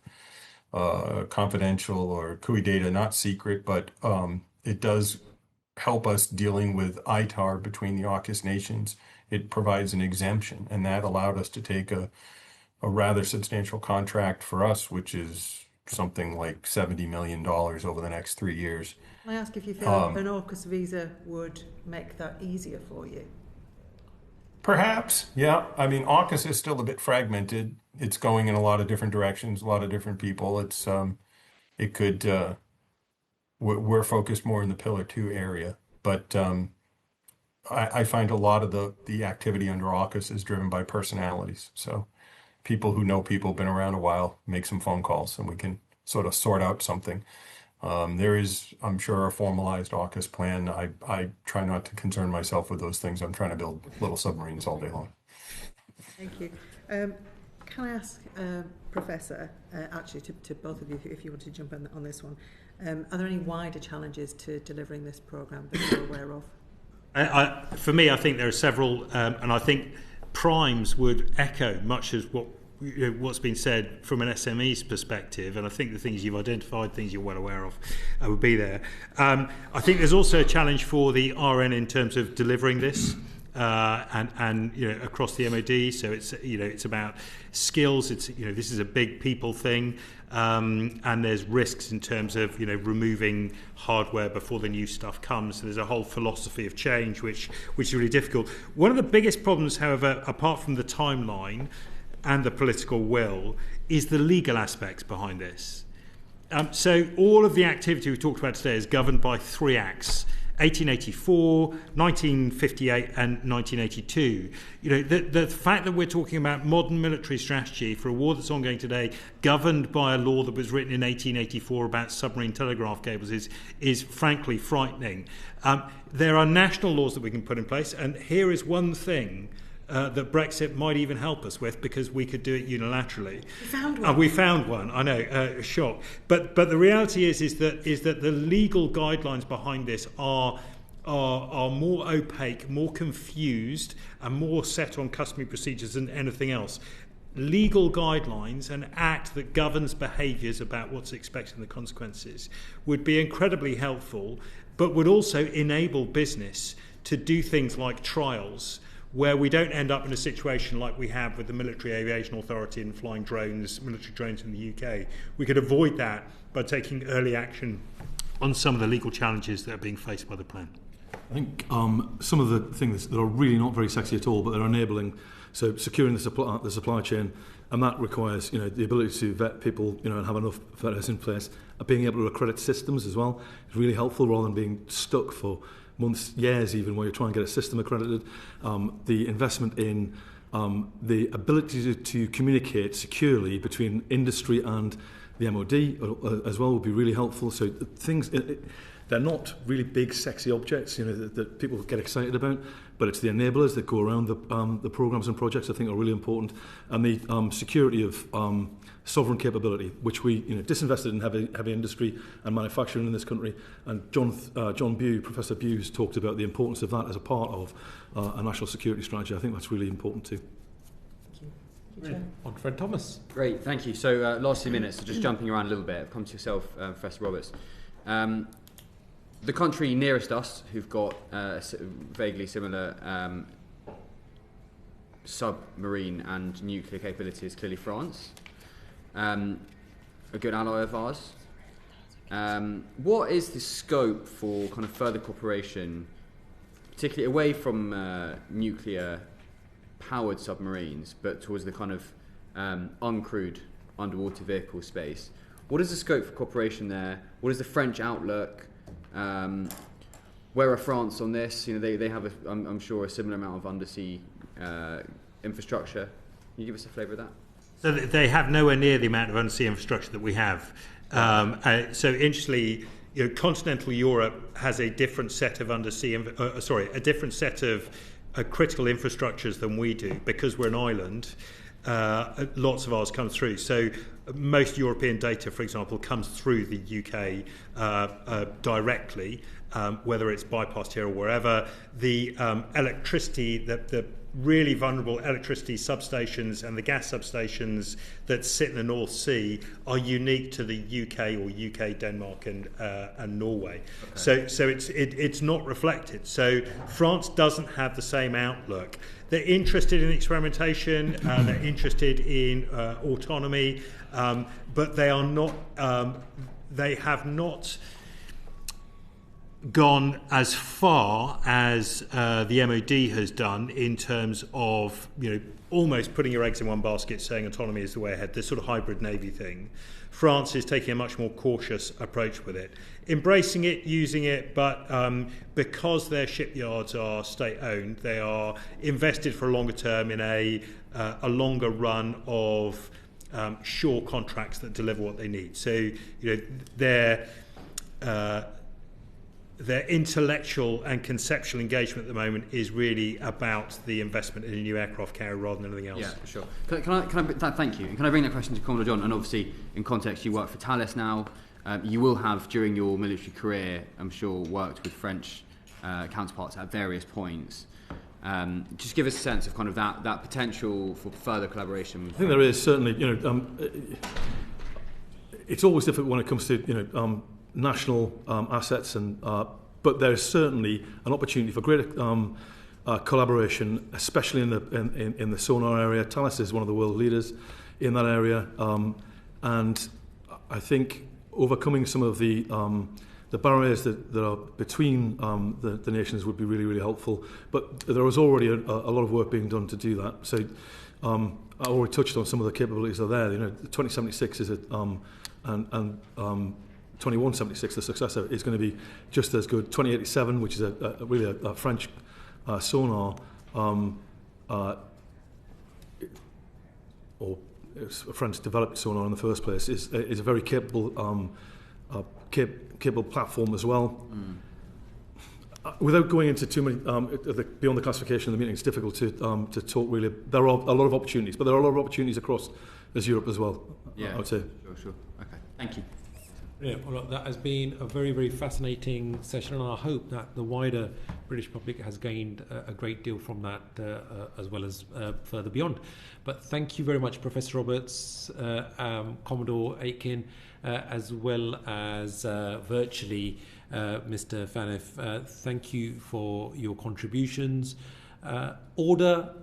Speaker 4: confidential or CUI data, not secret, but it does help us dealing with ITAR between the AUKUS nations. It provides an exemption, and that allowed us to take a rather substantial contract for us, which is something like $70 million over the next 3 years.
Speaker 13: Can I ask if you feel an AUKUS visa would make that easier for you?
Speaker 4: Perhaps, yeah. I mean, AUKUS is still a bit fragmented. It's going in a lot of different directions, a lot of different people. It's it could. We're focused more in the Pillar 2 area, but I find a lot of the activity under AUKUS is driven by personalities. So people who know people, been around a while, make some phone calls, and we can sort of sort out something. There is, I'm sure, a formalized AUKUS plan. I try not to concern myself with those things. I'm trying to build little submarines all day long.
Speaker 13: Thank you. Can I ask, Professor, actually to both of you, if you want to jump in on this one, are there any wider challenges to delivering this programme that you're aware of?
Speaker 3: For me, I think there are several, and I think primes would echo much as what's been said from an SME's perspective, and I think the things you've identified, things you're well aware of, would be there. I think there's also a challenge for the RN in terms of delivering this, and across the MOD. So it's about skills. It's this is a big people thing, and there's risks in terms of removing hardware before the new stuff comes. So there's a whole philosophy of change which is really difficult. One of the biggest problems, however, apart from the timeline and the political will, is the legal aspects behind this. So all of the activity we talked about today is governed by 3 acts: 1884, 1958, and 1982. The fact that we're talking about modern military strategy for a war that's ongoing today, governed by a law that was written in 1884 about submarine telegraph cables, is frankly frightening. There are national laws that we can put in place, and here is one thing that Brexit might even help us with, because we could do it unilaterally.
Speaker 13: We found one.
Speaker 3: We found one. I know, shock. But the reality is that the legal guidelines behind this are more opaque, more confused, and more set on customary procedures than anything else. Legal guidelines, an act that governs behaviours about what's expected and the consequences, would be incredibly helpful, but would also enable business to do things like trials, where we don't end up in a situation like we have with the Military Aviation Authority and flying drones, military drones in the UK. We could avoid that by taking early action on some of the legal challenges that are being faced by the plan.
Speaker 1: I think some of the things that are really not very sexy at all, but they're enabling, so securing the supply chain, and that requires the ability to vet people, and have enough vetters in place, being able to accredit systems as well is really helpful, rather than being stuck for months, years even, where you try and get a system accredited. The investment in the ability to communicate securely between industry and the MOD as well would be really helpful. So things, they're not really big, sexy objects, that people get excited about, but it's the enablers that go around the programs and projects I think are really important, and the security of sovereign capability, which we disinvested in heavy industry and manufacturing in this country. And John Bew, Professor Bew, has talked about the importance of that as a part of a national security strategy. I think that's really important too.
Speaker 2: Thank you. On Fred Thomas.
Speaker 12: Great, thank you. So last 2 minutes, so just jumping around a little bit. Come to yourself, Professor Roberts. The country nearest us, who've got vaguely similar submarine and nuclear capability, is clearly France. A good ally of ours. What is the scope for kind of further cooperation, particularly away from nuclear-powered submarines, but towards the kind of uncrewed underwater vehicle space? What is the scope for cooperation there? What is the French outlook? Where are France on this? They have, I'm sure, a similar amount of undersea infrastructure. Can you give us a flavour of that?
Speaker 3: So they have nowhere near the amount of undersea infrastructure that we have. So interestingly, continental Europe has a different set of a different set of critical infrastructures than we do because we're an island. Lots of ours come through. So most European data, for example, comes through the UK directly, whether it's bypassed here or wherever. The electricity, the really vulnerable electricity substations and the gas substations that sit in the North Sea are unique to the UK or UK, Denmark and Norway. Okay. So it's not reflected. So France doesn't have the same outlook. They're interested in experimentation, they're interested in autonomy, but they are not. They have not gone as far as the MOD has done in terms of almost putting your eggs in one basket, saying autonomy is the way ahead. This sort of hybrid navy thing. France is taking a much more cautious approach with it, embracing it, using it, but because their shipyards are state-owned, they are invested for a longer term in a longer run of shore contracts that deliver what they need. So their intellectual and conceptual engagement at the moment is really about the investment in a new aircraft carrier rather than anything else.
Speaker 12: Yeah, for sure. Thank you. Can I bring that question to Commodore John? And obviously, in context, you work for Thales now. You will have, during your military career, I'm sure, worked with French counterparts at various points. Just give us a sense of kind of that potential for further collaboration.
Speaker 1: I think there is certainly. It's always difficult when it comes to national assets, but there is certainly an opportunity for greater collaboration, especially in the sonar area. Thales is one of the world leaders in that area, and I think overcoming some of the barriers that are between the nations would be really, really helpful. But there is already a lot of work being done to do that. So I already touched on some of the capabilities that are there. 2076 is and 2176, the successor, is going to be just as good. 2087, which is really a French sonar, or it's a French-developed sonar in the first place, is a very capable platform as well. Without going into too many beyond the classification of the meeting, it's difficult to talk really. There are a lot of opportunities, but there are a lot of opportunities across Europe as well.
Speaker 12: Yeah,
Speaker 1: I would say.
Speaker 12: Sure. Okay, thank you.
Speaker 2: Yeah, well, that has been a very, very fascinating session, and I hope that the wider British public has gained a great deal from that, as well as further beyond. But thank you very much, Professor Roberts, Commodore Aitken, as well as virtually Mr. Phaneuf. Thank you for your contributions. Order.